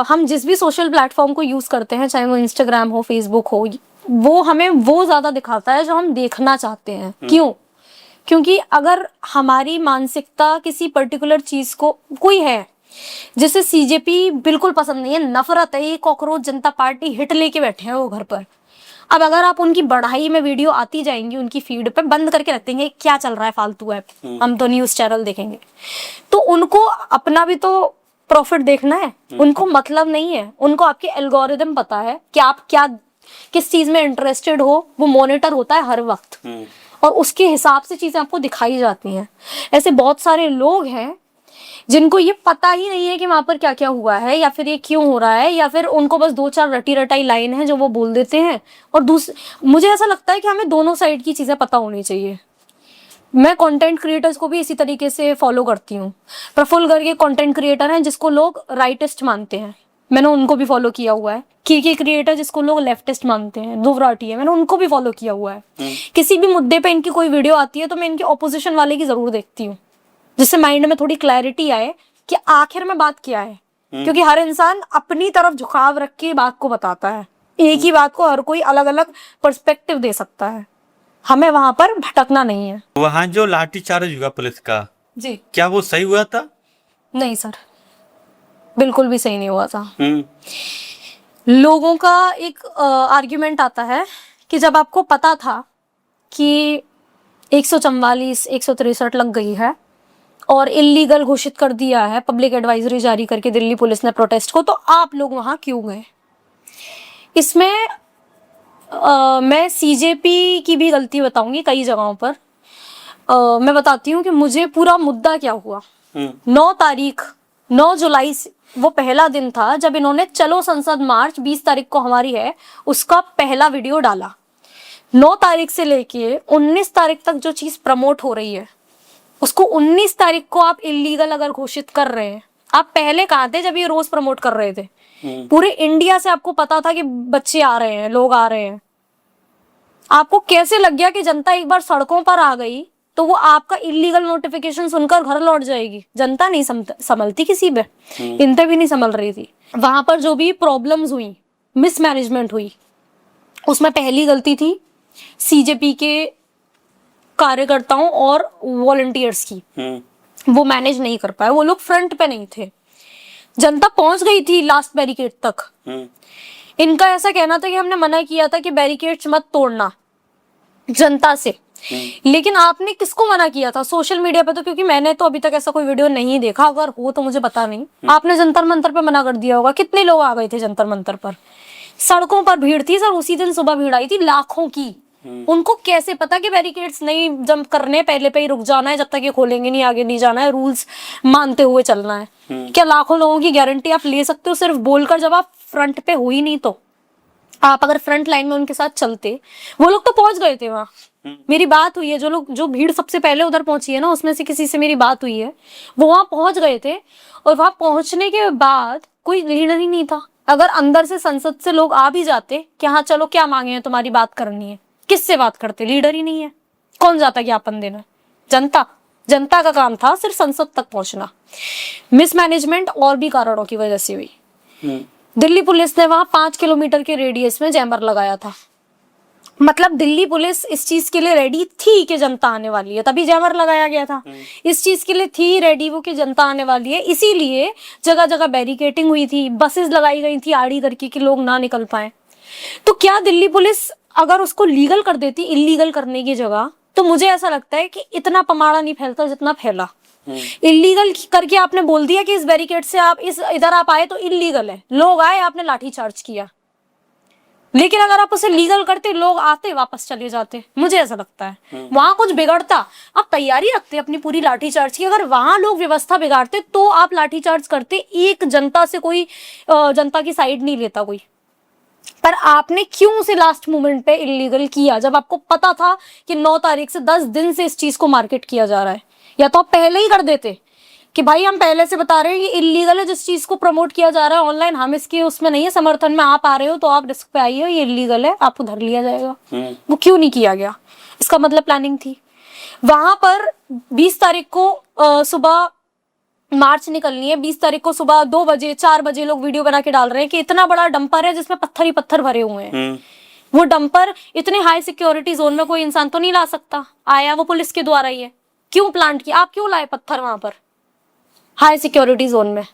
हम जिस भी सोशल प्लेटफॉर्म को यूज करते हैं, चाहे वो इंस्टाग्राम हो, फेसबुक हो, वो हमें वो ज्यादा दिखाता है जो हम देखना चाहते हैं। क्यों? क्योंकि अगर हमारी मानसिकता किसी पर्टिकुलर चीज को, कोई है जिसे सीजेपी बिल्कुल पसंद नहीं है, नफरत है, ये कॉकरोच जनता पार्टी हिट लेके बैठे हैं वो घर पर, अब अगर आप उनकी बढ़ाई में वीडियो आती जाएंगी उनकी फीड पे, बंद करके रख देंगे क्या चल रहा है फालतू है, हम तो न्यूज चैनल देखेंगे, तो उनको अपना भी तो प्रॉफिट देखना है, उनको मतलब नहीं है, उनको आपके एल्गोरिदम पता है कि आप क्या किस चीज में इंटरेस्टेड हो, वो मॉनिटर होता है हर वक्त और उसके हिसाब से चीजें आपको दिखाई जाती हैं। ऐसे बहुत सारे लोग हैं जिनको ये पता ही नहीं है कि वहां पर क्या क्या हुआ है या फिर ये क्यों हो रहा है, या फिर उनको बस 2-4 रटी रटाई लाइन है जो वो बोल देते हैं। और मुझे ऐसा लगता है कि हमें दोनों साइड की चीजें पता होनी चाहिए। मैं कंटेंट क्रिएटर्स को भी इसी तरीके से फॉलो करती हूँ। प्रफुल्ल गर्ग के कंटेंट क्रिएटर हैं जिसको लोग राइटिस्ट मानते हैं, मैंने उनको भी फॉलो किया हुआ है। की क्रिएटर जिसको लोग लेफ्टिस्ट मानते हैं, ध्रुव राठी है, मैंने उनको भी फॉलो किया हुआ है। किसी भी मुद्दे पे इनकी कोई वीडियो आती है तो मैं इनके ऑपोजिशन वाले की जरूर देखती हूँ, जिससे माइंड में थोड़ी क्लैरिटी आए कि आखिर में बात क्या है। क्योंकि हर इंसान अपनी तरफ झुकाव रख के बात को बताता है, एक ही बात को हर कोई अलग अलग पर्सपेक्टिव दे सकता है, हमें वहां पर भटकना नहीं है। वहाँ जो लाठीचार्ज हुआ पुलिस का, जी, क्या वो सही हुआ था? नहीं सर, बिल्कुल भी सही नहीं हुआ था। लोगों का एक आर्ग्यूमेंट आता है कि जब आपको पता था कि 144, 163 लग गई है और इल्लीगल घोषित कर दिया है, पब्लिक एडवाइजरी जारी करके दिल्ली पुलिस ने प्रोटेस्ट को, तो आप लोग वहां क्यों गए? इसमें मैं सीजेपी की भी गलती बताऊंगी कई जगहों पर। मैं बताती हूँ कि मुझे पूरा मुद्दा क्या हुआ। 9 जुलाई वो पहला दिन था जब इन्होंने चलो संसद मार्च 20 तारीख को हमारी है उसका पहला वीडियो डाला। 9 तारीख से लेके 19 तारीख तक जो चीज प्रमोट हो रही है उसको 19 तारीख को आप इलीगल अगर घोषित कर रहे हैं, आप पहले कहाँ थे जब ये रोज प्रमोट कर रहे थे? पूरे इंडिया से आपको पता था कि बच्चे आ रहे हैं, लोग आ रहे हैं। आपको कैसे लग गया कि जनता एक बार सड़कों पर आ गई तो वो आपका इलीगल नोटिफिकेशन सुनकर घर लौट जाएगी? जनता नहीं संभलती किसी पे, इन पे भी नहीं संभल रही थी। वहां पर जो भी प्रॉब्लम्स हुई, मिसमैनेजमेंट हुई, उसमें पहली गलती थी सीजेपी के कार्यकर्ताओं और वॉलंटियर्स की। वो मैनेज नहीं कर पाए, वो लोग फ्रंट पे नहीं थे। जनता पहुंच गई थी लास्ट बैरिकेड तक। इनका ऐसा कहना था कि हमने मना किया था कि बैरिकेड्स मत तोड़ना जनता से, लेकिन आपने किसको मना किया था? सोशल मीडिया पे तो, क्योंकि मैंने तो अभी तक ऐसा कोई वीडियो नहीं देखा, अगर हो तो मुझे पता नहीं, आपने जंतर मंतर पे मना कर दिया होगा। कितने लोग आ गए थे जंतर मंतर पर? सड़कों पर भीड़ थी सर, उसी दिन सुबह भीड़ आई थी लाखों की। उनको कैसे पता कि बैरिकेड्स नहीं जंप करने, पहले पे ही रुक जाना है, जब तक ये खोलेंगे नहीं आगे नहीं जाना है, रूल्स मानते हुए चलना है। क्या लाखों लोगों की गारंटी आप ले सकते हो सिर्फ बोलकर, जब आप फ्रंट पे हो ही नहीं? तो आप अगर फ्रंट लाइन में उनके साथ चलते, वो लोग तो पहुंच गए थे वहां। मेरी बात हुई है, जो भीड़ सबसे पहले उधर पहुंची है ना, उसमें से किसी से मेरी बात हुई है, वो वहां पहुंच गए थे। और वहां पहुंचने के बाद कोई लीडर ही नहीं था। अगर अंदर से संसद से लोग आ भी जाते कि हाँ चलो क्या मांगे हैं, तुम्हारी बात करनी है, किससे बात करते? लीडर ही नहीं है, कौन जाता ज्ञापन देना? जनता का काम था सिर्फ संसद तक पहुंचना। मिसमैनेजमेंट और भी कारणों की वजह से हुई। दिल्ली पुलिस ने वहां 5 किलोमीटर के रेडियस में जैमर लगाया था। मतलब दिल्ली पुलिस इस चीज के लिए रेडी थी कि जनता आने वाली है, तभी जैमर लगाया गया था। इस चीज के लिए थी रेडी वो कि जनता आने वाली है, इसीलिए जगह जगह बैरिकेटिंग हुई थी, बसेस लगाई गई थी आड़ी करके कि लोग ना निकल पाए। तो क्या दिल्ली पुलिस अगर उसको लीगल कर देती इलीगल करने की जगह, तो मुझे ऐसा लगता है कि इतना पमाड़ा नहीं फैलता जितना फैला। इलीगल करके आपने बोल दिया कि इस बैरिकेड से आप इधर आप आए तो इलीगल है, लोग आए, आपने लाठी चार्ज किया। लेकिन अगर आप उसे लीगल करते, लोग आते वापस चले जाते, मुझे ऐसा लगता है। वहां कुछ बिगड़ता, आप तैयारी रखते अपनी पूरी लाठीचार्ज की, अगर वहां लोग व्यवस्था बिगाड़ते तो आप लाठीचार्ज करते। एक जनता से कोई जनता की साइड नहीं लेता कोई, पर आपने क्यों उसे लास्ट मोमेंट पे इलीगल किया, जब आपको पता था कि 9 तारीख से 10 दिन से इस चीज को मार्केट किया जा रहा है? या तो आप पहले ही कर देते कि भाई हम पहले से बता रहे हैं ये इलीगल है, जिस चीज को प्रमोट किया जा रहा है ऑनलाइन, हम इसके उसमें नहीं है समर्थन में, आप आ रहे हो तो आप रिस्क पे आइए, ये इलीगल है, आपको धर लिया जाएगा। वो क्यों नहीं किया गया? इसका मतलब प्लानिंग थी। वहां पर 20 तारीख को सुबह मार्च निकलनी है, 20 तारीख को सुबह 2 बजे 4 बजे लोग वीडियो बना के डाल रहे हैं कि इतना बड़ा डंपर है जिसमें पत्थर ही पत्थर भरे हुए हैं। वो डंपर इतने हाई सिक्योरिटी जोन में कोई इंसान तो नहीं ला सकता, आया वो पुलिस के द्वारा ही है। क्यों प्लांट किया? आप क्यों लाए पत्थर वहां पर हाई सिक्योरिटी जोन में,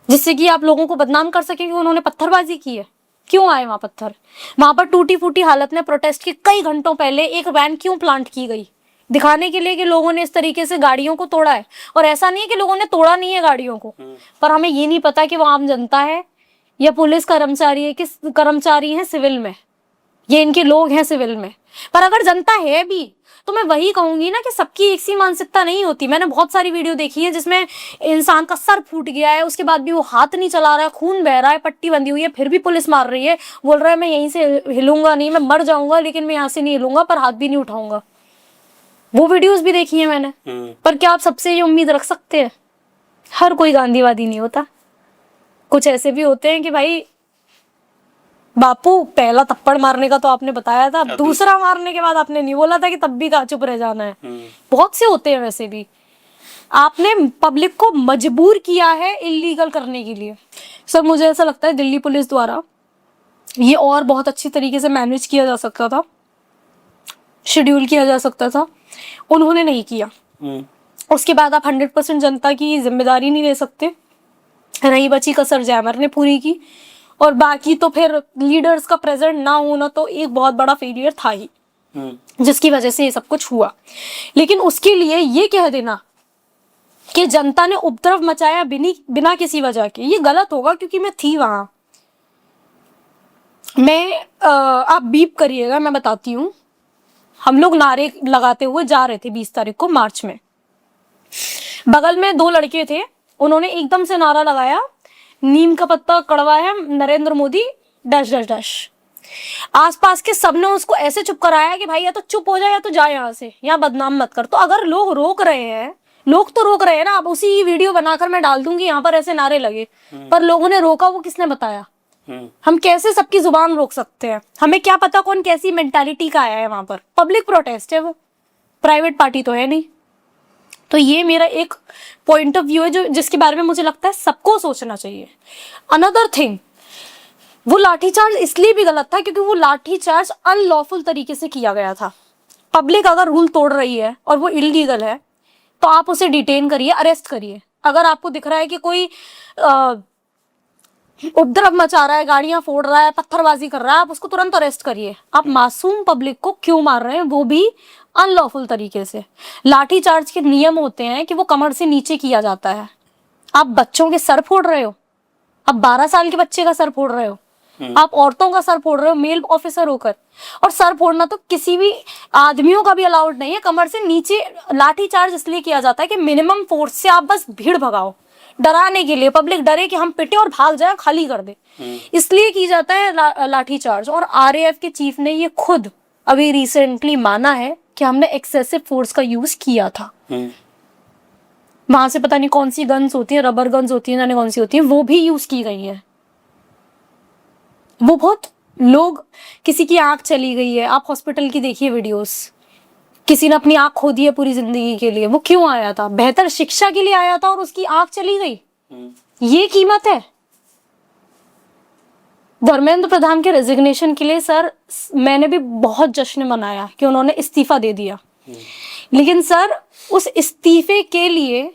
जिससे कि आप लोगों को बदनाम कर सके कि उन्होंने पत्थरबाजी की है? क्यों आए वहां पत्थर? वहां पर टूटी फूटी हालत में प्रोटेस्ट के कई घंटों पहले एक वैन क्यों प्लांट की गई? दिखाने के लिए कि लोगों ने इस तरीके से गाड़ियों को तोड़ा है। और ऐसा नहीं है कि लोगों ने तोड़ा नहीं है गाड़ियों को, पर हमें ये नहीं पता कि वो आम जनता है या पुलिस कर्मचारी है, किस कर्मचारी है सिविल में, ये इनके लोग हैं सिविल में। पर अगर जनता है भी तो मैं वही कहूंगी ना कि सबकी एक सी मानसिकता नहीं होती। मैंने बहुत सारी वीडियो देखी है जिसमें इंसान का सर फूट गया है, उसके बाद भी वो हाथ नहीं चला रहा है, खून बह रहा है, पट्टी बंधी हुई है, फिर भी पुलिस मार रही है, बोल रहा है मैं यहीं से हिलूंगा नहीं, मैं मर जाऊंगा लेकिन मैं यहाँ से नहीं हिलूंगा, पर हाथ भी नहीं उठाऊंगा। वो वीडियोस भी देखी है मैंने। पर क्या आप सबसे ये उम्मीद रख सकते हैं? हर कोई गांधीवादी नहीं होता, कुछ ऐसे भी होते हैं कि भाई बापू पहला थप्पड़ मारने का तो आपने बताया था, दूसरा मारने के बाद आपने नहीं बोला था कि तब भी चुप रह जाना है। बहुत से होते हैं वैसे भी। आपने पब्लिक को मजबूर किया है इलीगल करने के लिए। सर मुझे ऐसा लगता है दिल्ली पुलिस द्वारा ये और बहुत अच्छी तरीके से मैनेज किया जा सकता था, शेड्यूल किया जा सकता था, उन्होंने नहीं किया। उसके बाद आप 100% जनता की जिम्मेदारी नहीं ले सकते। रही बची कसर जैमर ने पूरी की, और बाकी तो फिर लीडर्स का प्रेजेंट ना होना तो एक बहुत बड़ा फेलियर था ही, जिसकी वजह से ये सब कुछ हुआ। लेकिन उसके लिए ये कह देना कि जनता ने उपद्रव मचाया बिना किसी वजह के, ये गलत होगा, क्योंकि मैं थी वहां। आप बीप करिएगा, मैं बताती हूँ। हम लोग नारे लगाते हुए जा रहे थे 20 तारीख को मार्च में। बगल में 2 लड़के थे, उन्होंने एकदम से नारा लगाया, नीम का पत्ता कड़वा है, Narendra Modi dash dash dash. आसपास के सबने उसको ऐसे चुप कराया कि भाई या तो चुप हो जाए या तो जा यहाँ से, यहाँ बदनाम मत कर। तो अगर लोग रोक रहे हैं, लोग तो रोक रहे हैं ना। अब उसी वीडियो बनाकर मैं डाल दूंगी यहाँ पर ऐसे नारे लगे, पर लोगों ने रोका, वो किसने बताया? हम कैसे सबकी जुबान रोक सकते हैं? हमें क्या पता कौन कैसी मेंटालिटी का आया है वहां पर। पब्लिक प्रोटेस्ट है वो, प्राइवेट पार्टी तो है नहीं। तो ये मेरा एक पॉइंट ऑफ व्यू है जो जिसके बारे में मुझे लगता है सबको सोचना चाहिए। अनदर थिंग, वो लाठीचार्ज इसलिए भी गलत था क्योंकि वो लाठीचार्ज अनलॉफुल तरीके से किया गया था। पब्लिक अगर रूल तोड़ रही है और वो इलीगल है तो आप उसे डिटेन करिए, अरेस्ट करिए। अगर आपको दिख रहा है कि कोई उपद्रव मचा रहा है, गाड़ियां फोड़ रहा है, पत्थरबाजी कर रहा है, आप उसको तुरंत अरेस्ट करिए। आप मासूम पब्लिक को क्यों मार रहे हैं, वो भी अनलॉफुल तरीके से? लाठीचार्ज के नियम होते हैं कि वो कमर से नीचे किया जाता है। आप बच्चों के सर फोड़ रहे हो, आप 12 साल के बच्चे का सर फोड़ रहे हो, आप औरतों का सर फोड़ रहे हो मेल ऑफिसर होकर। और सर फोड़ना तो किसी भी आदमियों का भी अलाउड नहीं है। कमर से नीचे लाठीचार्ज इसलिए किया जाता है कि मिनिमम फोर्स से आप बस भीड़ भगाओ, डराने के लिए, पब्लिक डरे कि हम पिटे और भाग जाए, खाली कर दे, इसलिए की जाता है लाठीचार्ज। और आरएएफ के चीफ ने ये खुद अभी रिसेंटली माना है कि हमने एक्सेसिव फोर्स का यूज किया था। वहां से पता नहीं कौन सी गन्स होती है, रबर गन्स होती है, ना कौन सी होती है, वो भी यूज की गई है। वो बहुत लोग, किसी की आंख चली गई है, आप हॉस्पिटल की देखिए वीडियोस, किसी ने अपनी आंख खो दी है पूरी जिंदगी के लिए। वो क्यों आया था? बेहतर शिक्षा के लिए आया था और उसकी आंख चली गई। ये कीमत है। धर्मेंद्र प्रधान के रेजिग्नेशन के लिए सर मैंने भी बहुत जश्न मनाया कि उन्होंने इस्तीफा दे दिया, लेकिन सर उस इस्तीफे के लिए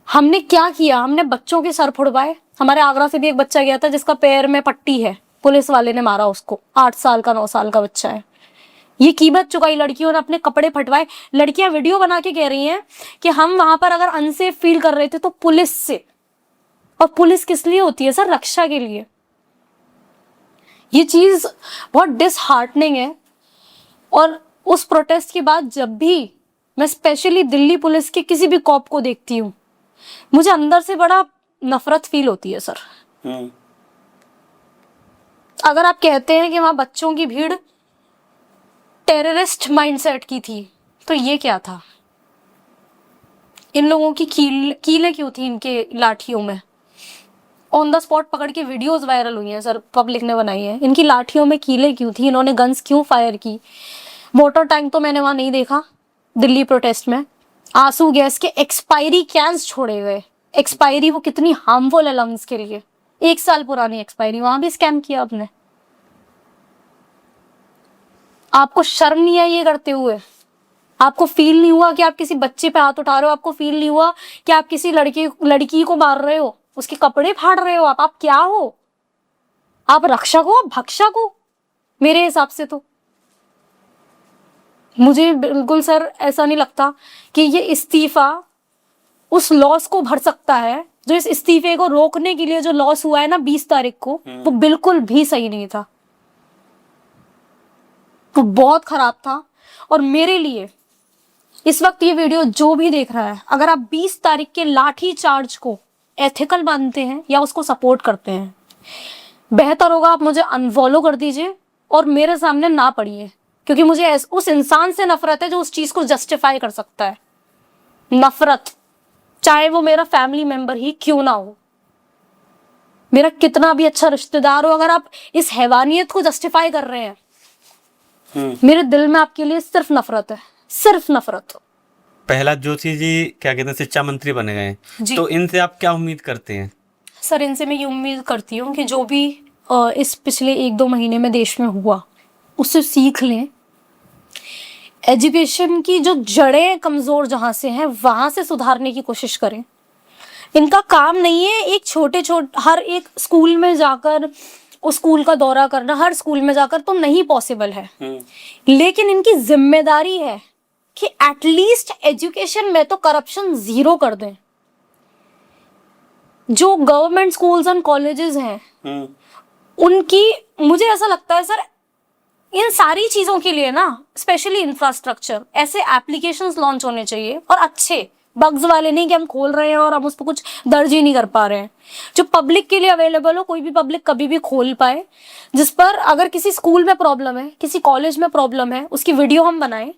हमने क्या किया? हमने बच्चों के सर फुड़वाए। हमारे आगरा से भी एक बच्चा गया था जिसका पैर में पट्टी है, पुलिस वाले ने मारा उसको। 8 साल का 9 साल का बच्चा है। ये कीमत चुकाई। लड़कियों ने अपने कपड़े फटवाए। लड़कियां वीडियो बना के कह रही हैं कि हम वहां पर अगर अनसेफ फील कर रहे थे तो पुलिस से। और पुलिस किस लिए होती है सर? रक्षा के लिए। ये चीज बहुत डिसहार्टनिंग है। और उस प्रोटेस्ट के बाद जब भी मैं स्पेशली दिल्ली पुलिस के किसी भी कॉप को देखती हूँ, मुझे अंदर से बड़ा नफरत फील होती है सर। अगर आप कहते हैं कि वहां बच्चों की भीड़ टेररिस्ट माइंडसेट की थी, तो ये क्या था? इन लोगों की कीलें क्यों थी इनके लाठियों में? ऑन द स्पॉट पकड़ के वीडियोस वायरल हुई हैं सर, पब्लिक ने बनाई है। इनकी लाठियों में कीलें क्यों थी? इन्होंने गन्स क्यों फायर की? मोटर टैंक तो मैंने वहां नहीं देखा दिल्ली प्रोटेस्ट में। आंसू गैस के एक्सपायरी कैंस छोड़े गए। एक्सपायरी वो कितनी हार्मफुल है लंग्स के लिए, 1 साल पुरानी एक्सपायरी, वहां भी स्कैम किया आपने। आपको शर्म नहीं आई ये करते हुए? आपको फील नहीं हुआ कि आप किसी बच्चे पे हाथ उठा रहे हो? आपको फील नहीं हुआ कि आप किसी लड़की को मार रहे हो, उसके कपड़े फाड़ रहे हो? आप क्या हो? आप रक्षक हो, भक्षक हो मेरे हिसाब से तो। मुझे बिल्कुल सर ऐसा नहीं लगता कि ये इस्तीफा उस लॉस को भर सकता है जो इस इस्तीफे को रोकने के लिए जो लॉस हुआ है ना 20 तारीख को, वो बिल्कुल भी सही नहीं था। वो बहुत खराब था। और मेरे लिए इस वक्त ये वीडियो जो भी देख रहा है, अगर आप 20 तारीख के लाठी चार्ज को एथिकल मानते हैं या उसको सपोर्ट करते हैं, बेहतर होगा आप मुझे अनफॉलो कर दीजिए और मेरे सामने ना पढ़िए, क्योंकि मुझे उस इंसान से नफरत है जो उस चीज को जस्टिफाई कर सकता है। नफरत, चाहे वो मेरा फैमिली मेंबर ही क्यों ना हो, मेरा कितना भी अच्छा रिश्तेदार हो, अगर आप इस हैवानियत को जस्टिफाई कर रहे हैं, मेरे दिल में आपके लिए सिर्फ नफरत है, सिर्फ नफरत। प्रहलाद जोशी जी क्या कहते हैं शिक्षा मंत्री बने गए, तो इनसे आप क्या उम्मीद करते हैं? सर इनसे मैं ये उम्मीद करती हूँ कि जो भी इस पिछले 1-2 महीने में देश में हुआ उससे सीख लें। एजुकेशन की जो जड़ें कमजोर जहां से हैं वहां से सुधारने की कोशिश करें। इनका काम नहीं है एक छोटे हर एक स्कूल में जाकर उस स्कूल का दौरा करना, हर स्कूल में जाकर तो नहीं पॉसिबल है, लेकिन इनकी जिम्मेदारी है कि एटलीस्ट एजुकेशन में तो करप्शन 0 कर दें। जो गवर्नमेंट स्कूल्स एंड कॉलेजेस हैं उनकी, मुझे ऐसा लगता है सर इन सारी चीजों के लिए ना स्पेशली इंफ्रास्ट्रक्चर, ऐसे एप्लीकेशंस लॉन्च होने चाहिए, और अच्छे बग्स वाले नहीं कि हम खोल रहे हैं और हम उस पर कुछ दर्ज ही नहीं कर पा रहे हैं, जो पब्लिक के लिए अवेलेबल हो, कोई भी पब्लिक कभी भी खोल पाए, जिस पर अगर किसी स्कूल में प्रॉब्लम है, किसी कॉलेज में प्रॉब्लम है, उसकी वीडियो हम बनाएं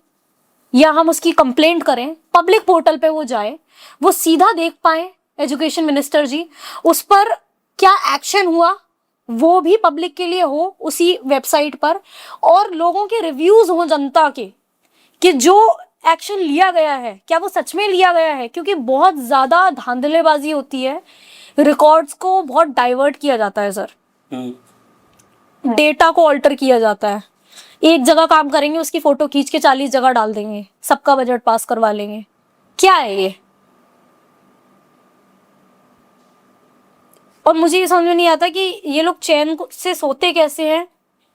या हम उसकी कंप्लेंट करें, पब्लिक पोर्टल पे वो जाए, वो सीधा देख पाए एजुकेशन मिनिस्टर जी, उस पर क्या एक्शन हुआ वो भी पब्लिक के लिए हो उसी वेबसाइट पर, और लोगों के रिव्यूज हो जनता के कि जो एक्शन लिया गया है क्या वो सच में लिया गया है, क्योंकि बहुत ज्यादा धांधलेबाजी होती है, रिकॉर्ड्स को बहुत डाइवर्ट किया जाता है सर, डेटा को ऑल्टर किया जाता है। एक जगह काम करेंगे उसकी फोटो खींच के 40 जगह डाल देंगे, सबका बजट पास करवा लेंगे। क्या है ये? और मुझे ये समझ में नहीं आता कि ये लोग चैन से सोते कैसे हैं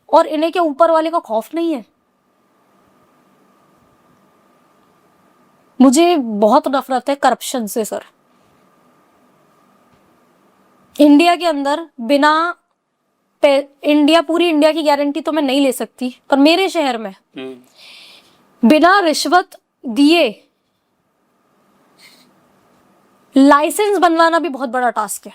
और इन्हें के ऊपर वाले का खौफ नहीं है। मुझे बहुत नफरत है करप्शन से सर। इंडिया के अंदर पूरी इंडिया की गारंटी तो मैं नहीं ले सकती, पर मेरे शहर में बिना रिश्वत दिए लाइसेंस बनवाना भी बहुत बड़ा टास्क है।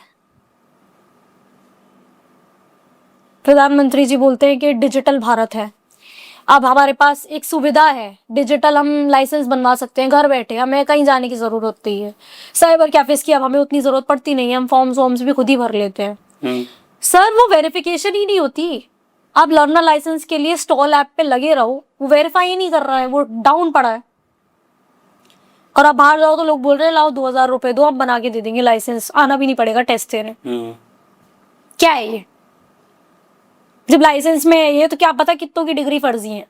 प्रधानमंत्री जी बोलते हैं कि डिजिटल भारत है, अब हमारे पास एक सुविधा है, डिजिटल हम लाइसेंस बनवा सकते हैं घर बैठे, हमें कहीं जाने की जरूरत होती है। साइबर कैफेज की अब हमें उतनी जरूरत पड़ती नहीं है, हम फॉर्म्स भी खुद ही भर लेते हैं। सर वो वेरिफिकेशन ही नहीं होती। आप लर्नर लाइसेंस के लिए स्टॉल ऐप पे लगे रहो, वो वेरीफाई ही नहीं कर रहा है, वो डाउन पड़ा है। और आप बाहर जाओ तो लोग बोल रहे हैं लाओ 2000 रुपए दो, हम बना के दे देंगे लाइसेंस, आना भी नहीं पड़ेगा टेस्ट देने। क्या है ये? जब लाइसेंस में है ये, तो क्या पता कितनों की डिग्री फर्जी है।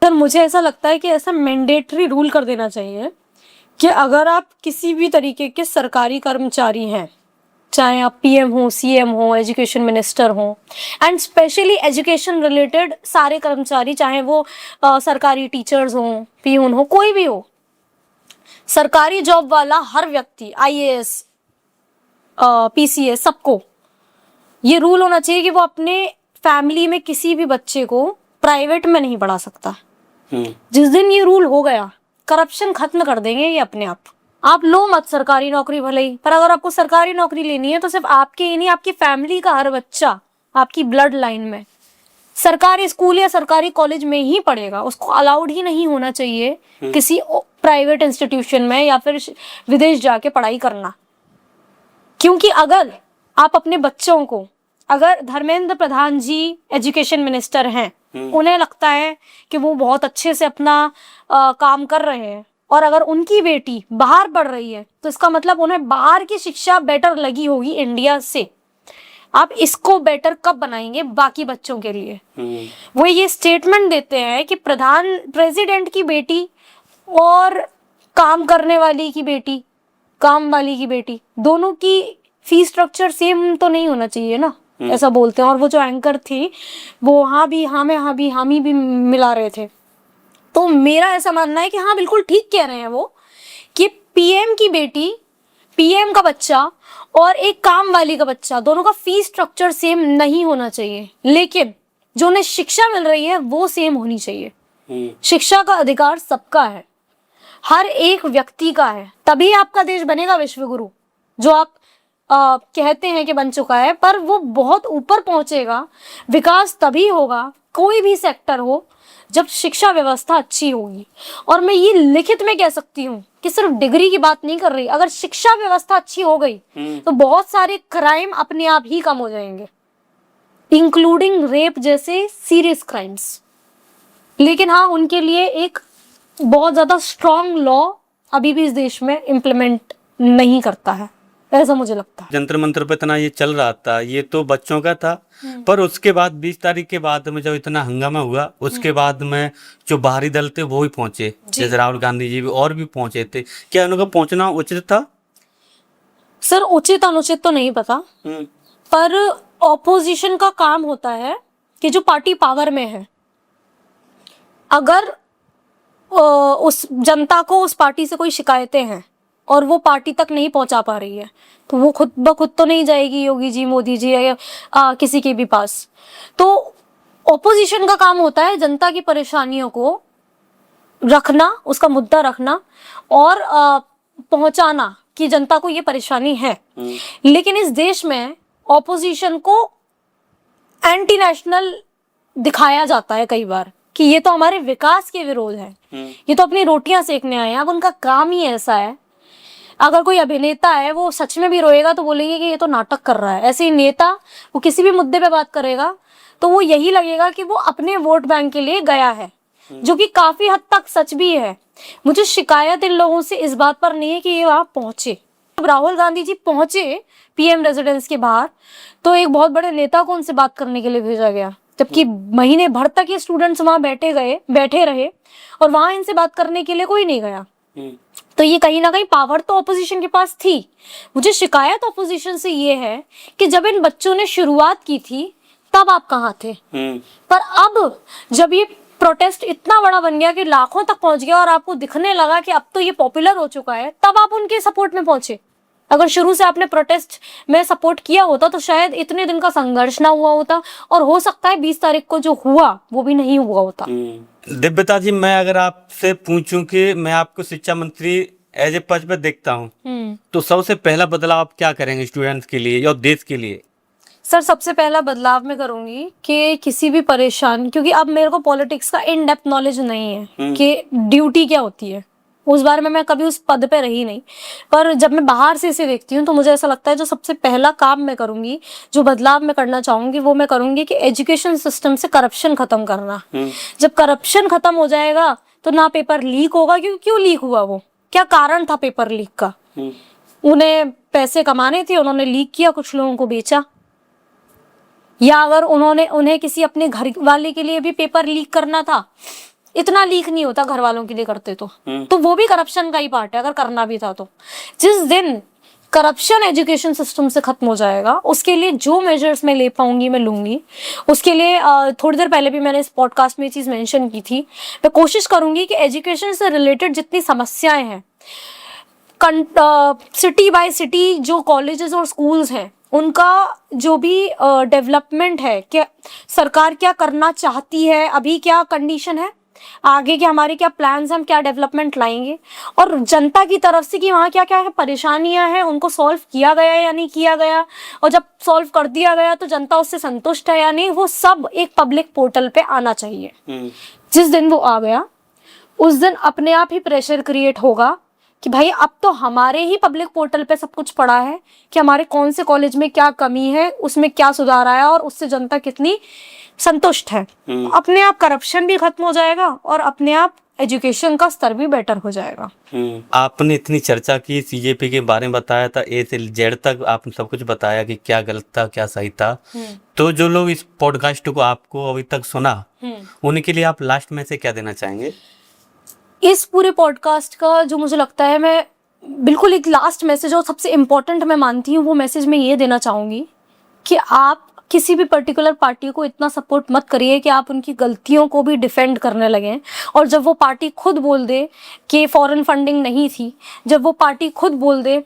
सर मुझे ऐसा लगता है कि ऐसा मैंडेटरी रूल कर देना चाहिए कि अगर आप किसी भी तरीके के सरकारी कर्मचारी हैं, चाहे आप पीएम हो, सीएम हो, एजुकेशन मिनिस्टर हो, एंड स्पेशली एजुकेशन रिलेटेड सारे कर्मचारी, चाहे वो सरकारी टीचर्स हो, पीयून हो, कोई भी हो, सरकारी जॉब वाला हर व्यक्ति, आईएएस, पीसीएस, सबको ये रूल होना चाहिए कि वो अपने फैमिली में किसी भी बच्चे को प्राइवेट में नहीं पढ़ा सकता। जिस दिन ये रूल हो गया, करप्शन खत्म कर देंगे ये अपने आप लो मत सरकारी नौकरी भले ही, पर अगर आपको सरकारी नौकरी लेनी है तो सिर्फ आपके ही नहीं, आपकी फैमिली का हर बच्चा आपकी ब्लड लाइन में सरकारी स्कूल या सरकारी कॉलेज में ही पढ़ेगा। उसको अलाउड ही नहीं होना चाहिए किसी प्राइवेट इंस्टीट्यूशन में या फिर विदेश जाके पढ़ाई करना। क्योंकि अगर आप अपने बच्चों को, अगर धर्मेंद्र प्रधान जी एजुकेशन मिनिस्टर हैं, उन्हें लगता है कि वो बहुत अच्छे से अपना काम कर रहे हैं, और अगर उनकी बेटी बाहर पढ़ रही है तो इसका मतलब उन्हें बाहर की शिक्षा बेटर लगी होगी इंडिया से। आप इसको बेटर कब बनाएंगे बाकी बच्चों के लिए? वो ये स्टेटमेंट देते हैं कि प्रेसिडेंट की बेटी और काम करने वाली की बेटी, काम वाली की बेटी, दोनों की फीस स्ट्रक्चर सेम तो नहीं होना चाहिए ना, ऐसा बोलते हैं। और वो जो एंकर थी वो हामी भी मिला रहे थे। तो मेरा ऐसा मानना है कि हाँ बिल्कुल ठीक कह रहे हैं वो, कि पीएम की बेटी, पीएम का बच्चा और एक काम वाली का बच्चा, दोनों का फीस स्ट्रक्चर सेम नहीं होना चाहिए, लेकिन जो उन्हें शिक्षा मिल रही है वो सेम होनी चाहिए। शिक्षा का अधिकार सबका है, हर एक व्यक्ति का है, तभी आपका देश बनेगा विश्वगुरु, जो आप कहते हैं कि बन चुका है। पर वो बहुत ऊपर पहुंचेगा, विकास तभी होगा, कोई भी सेक्टर हो, जब शिक्षा व्यवस्था अच्छी होगी। और मैं ये लिखित में कह सकती हूँ कि सिर्फ डिग्री की बात नहीं कर रही, अगर शिक्षा व्यवस्था अच्छी हो गई तो बहुत सारे क्राइम अपने आप ही कम हो जाएंगे, इंक्लूडिंग रेप जैसे सीरियस क्राइम्स। लेकिन हाँ, उनके लिए एक बहुत ज्यादा स्ट्रॉन्ग लॉ अभी भी इस देश में इम्प्लीमेंट नहीं करता है, ऐसा मुझे लगता है। जंतर मंतर पे इतना ये चल रहा था, ये तो बच्चों का था, पर उसके बाद 20 तारीख के बाद में जब इतना हंगामा हुआ, उसके बाद में जो बाहरी दल थे वो ही पहुंचे, जैसे राहुल गांधी जी भी और भी पहुंचे थे। क्या उनका पहुंचना उचित था? सर उचित अनुचित तो नहीं पता, पर ऑपोजिशन का काम होता है कि जो पार्टी पावर में है, अगर उस जनता को उस पार्टी से कोई शिकायतें हैं और वो पार्टी तक नहीं पहुंचा पा रही है, तो वो खुद ब खुद तो नहीं जाएगी योगी जी, मोदी जी या किसी के भी पास। तो ऑपोजिशन का काम होता है जनता की परेशानियों को रखना, उसका मुद्दा रखना और पहुंचाना कि जनता को ये परेशानी है। लेकिन इस देश में ऑपोजिशन को एंटी नेशनल दिखाया जाता है कई बार कि ये तो हमारे विकास के विरोध है, ये तो अपनी रोटियां सेकने आए हैं। अब उनका काम ही ऐसा है, अगर कोई अभिनेता है वो सच में भी रोएगा तो बोलेंगे कि ये तो नाटक कर रहा है। ऐसे ही नेता वो किसी भी मुद्दे पे बात करेगा तो वो यही लगेगा कि वो अपने वोट बैंक के लिए गया है, जो कि काफी हद तक सच भी है। मुझे शिकायत इन लोगों से इस बात पर नहीं है कि ये वहां पहुंचे। जब राहुल गांधी जी पहुंचे पीएम रेजिडेंस के बाहर, तो एक बहुत बड़े नेता को उनसे बात करने के लिए भेजा गया, जबकि महीने भर तक ये स्टूडेंट्स वहां बैठे रहे और वहां इनसे बात करने के लिए कोई नहीं गया। तो ये कहीं ना कहीं पावर तो ऑपोजिशन के पास थी। मुझे शिकायत ऑपोजिशन से ये है कि जब इन बच्चों ने शुरुआत की थी तब आप कहाँ थे? पर अब जब ये प्रोटेस्ट इतना बड़ा बन गया कि लाखों तक पहुंच गया और आपको दिखने लगा कि अब तो ये पॉपुलर हो चुका है, तब आप उनके सपोर्ट में पहुंचे। अगर शुरू से आपने प्रोटेस्ट में सपोर्ट किया होता तो शायद इतने दिन का संघर्ष ना हुआ होता, और हो सकता है 20 तारीख को जो हुआ वो भी नहीं हुआ होता। दिव्यता जी, मैं अगर आपसे पूछूं कि मैं आपको शिक्षा मंत्री एज ए पद पे देखता हूं, तो सबसे पहला बदलाव आप क्या करेंगे स्टूडेंट्स के लिए या देश के लिए? सर सबसे पहला बदलाव मैं करूंगी कि किसी भी परेशान, क्योंकि अब मेरे को पॉलिटिक्स का इन डेप्थ नॉलेज नहीं है कि ड्यूटी क्या होती है, उस बारे में मैं कभी उस पद पे रही नहीं। पर जब मैं बाहर से इसे देखती हूँ तो मुझे ऐसा लगता है जो सबसे पहला काम मैं करूंगी, जो बदलाव मैं करना चाहूंगी, वो मैं करूंगी कि एजुकेशन सिस्टम से करप्शन खत्म करना। जब करप्शन खत्म हो जाएगा तो ना पेपर लीक होगा, क्योंकि क्यों लीक हुआ, वो क्या कारण था पेपर लीक का? उन्हें पैसे कमाने थे, उन्होंने लीक किया, कुछ लोगों को बेचा, या अगर उन्हें किसी अपने घर वाले के लिए भी पेपर लीक करना था, इतना लीक नहीं होता घर वालों के लिए करते तो वो भी करप्शन का ही पार्ट है अगर करना भी था तो। जिस दिन करप्शन एजुकेशन सिस्टम से खत्म हो जाएगा, उसके लिए जो मेजर्स मैं ले पाऊंगी मैं लूंगी। उसके लिए थोड़ी देर पहले भी मैंने इस पॉडकास्ट में ये चीज मेंशन की थी, मैं कोशिश करूंगी कि एजुकेशन से रिलेटेड जितनी समस्याएं हैं, सिटी बाय सिटी जो कॉलेजेस और स्कूल्स हैं, उनका जो भी डेवलपमेंट है, कि सरकार क्या करना चाहती है, अभी क्या कंडीशन है, आगे के हमारे क्या प्लान्स, हम क्या डेवलपमेंट लाएंगे, और जनता की तरफ से कि वहाँ क्या क्या परेशानियां हैं, उनको सॉल्व किया गया या नहीं किया गया, और जब सॉल्व कर दिया गया तो जनता उससे संतुष्ट है या नहीं, वो सब एक पब्लिक पोर्टल पे आना चाहिए। जिस दिन वो आ गया उस दिन अपने आप ही प्रेशर क्रिएट होगा कि भाई अब तो हमारे ही पब्लिक पोर्टल पे सब कुछ पड़ा है कि हमारे कौन से कॉलेज में क्या कमी है, उसमें क्या सुधार आया और उससे जनता कितनी संतुष्ट है। अपने आप करप्शन भी खत्म हो जाएगा और अपने आप एजुकेशन का स्तर भी बेटर हो जाएगा। आपने इतनी चर्चा की, सीजेपी के बारे में बताया था, ए से जेड तक आपने सब कुछ बताया कि क्या गलत था क्या सही था। तो जो लोग इस पॉडकास्ट को आपको अभी तक सुना, उनके लिए आप लास्ट में से क्या देना चाहेंगे? इस पूरे पॉडकास्ट का जो मुझे लगता है, मैं बिल्कुल एक लास्ट मैसेज और सबसे इम्पोर्टेंट मैं मानती हूँ, वो मैसेज मैं ये देना चाहूँगी कि आप किसी भी पर्टिकुलर पार्टी को इतना सपोर्ट मत करिए कि आप उनकी गलतियों को भी डिफेंड करने लगें। और जब वो पार्टी खुद बोल दे कि फॉरेन फंडिंग नहीं थी, जब वो पार्टी खुद बोल दे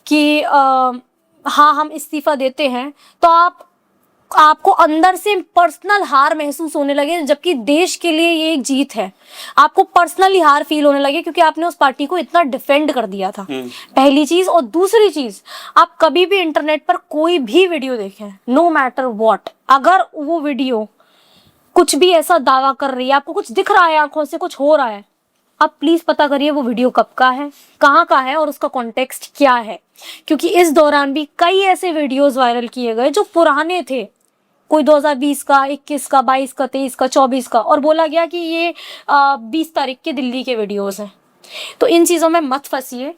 कि हाँ हम इस्तीफा देते हैं, तो आपको अंदर से पर्सनल हार महसूस होने लगे, जबकि देश के लिए ये एक जीत है। आपको पर्सनली हार फील होने लगे क्योंकि आपने उस पार्टी को इतना डिफेंड कर दिया था, पहली चीज। और दूसरी चीज, आप कभी भी इंटरनेट पर कोई भी वीडियो देखें, नो मैटर व्हाट, अगर वो वीडियो कुछ भी ऐसा दावा कर रही है, आपको कुछ दिख रहा है, आंखों से कुछ हो रहा है, आप प्लीज पता करिए वो वीडियो कब का है, कहाँ का है और उसका कॉन्टेक्स्ट क्या है। क्योंकि इस दौरान भी कई ऐसे वीडियोज वायरल किए गए जो पुराने थे, कोई 2020 का, 21 का, 22 का, 23 का, 24 का, और बोला गया कि ये 20 तारीख के दिल्ली के वीडियोस हैं। तो इन चीज़ों में मत फंसिए।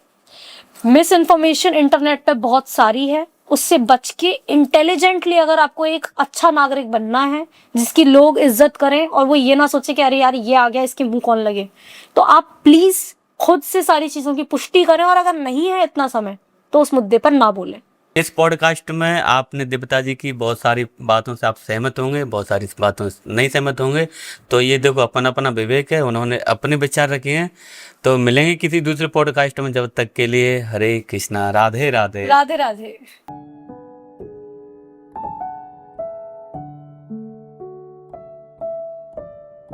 मिस इन्फॉर्मेशन इंटरनेट पे बहुत सारी है, उससे बच के इंटेलिजेंटली अगर आपको एक अच्छा नागरिक बनना है जिसकी लोग इज्जत करें और वो ये ना सोचे कि अरे यार ये आ गया इसके मुंह कौन लगे, तो आप प्लीज खुद से सारी चीज़ों की पुष्टि करें, और अगर नहीं है इतना समय तो उस मुद्दे पर ना बोलें। इस पॉडकास्ट में आपने दिव्यता जी की बहुत सारी बातों से आप सहमत होंगे, बहुत सारी बातों से नहीं सहमत होंगे। तो ये देखो अपना अपना विवेक है, उन्होंने अपने विचार रखे हैं। तो मिलेंगे किसी दूसरे पॉडकास्ट में, जब तक के लिए हरे कृष्णा, राधे राधे। राधे राधे।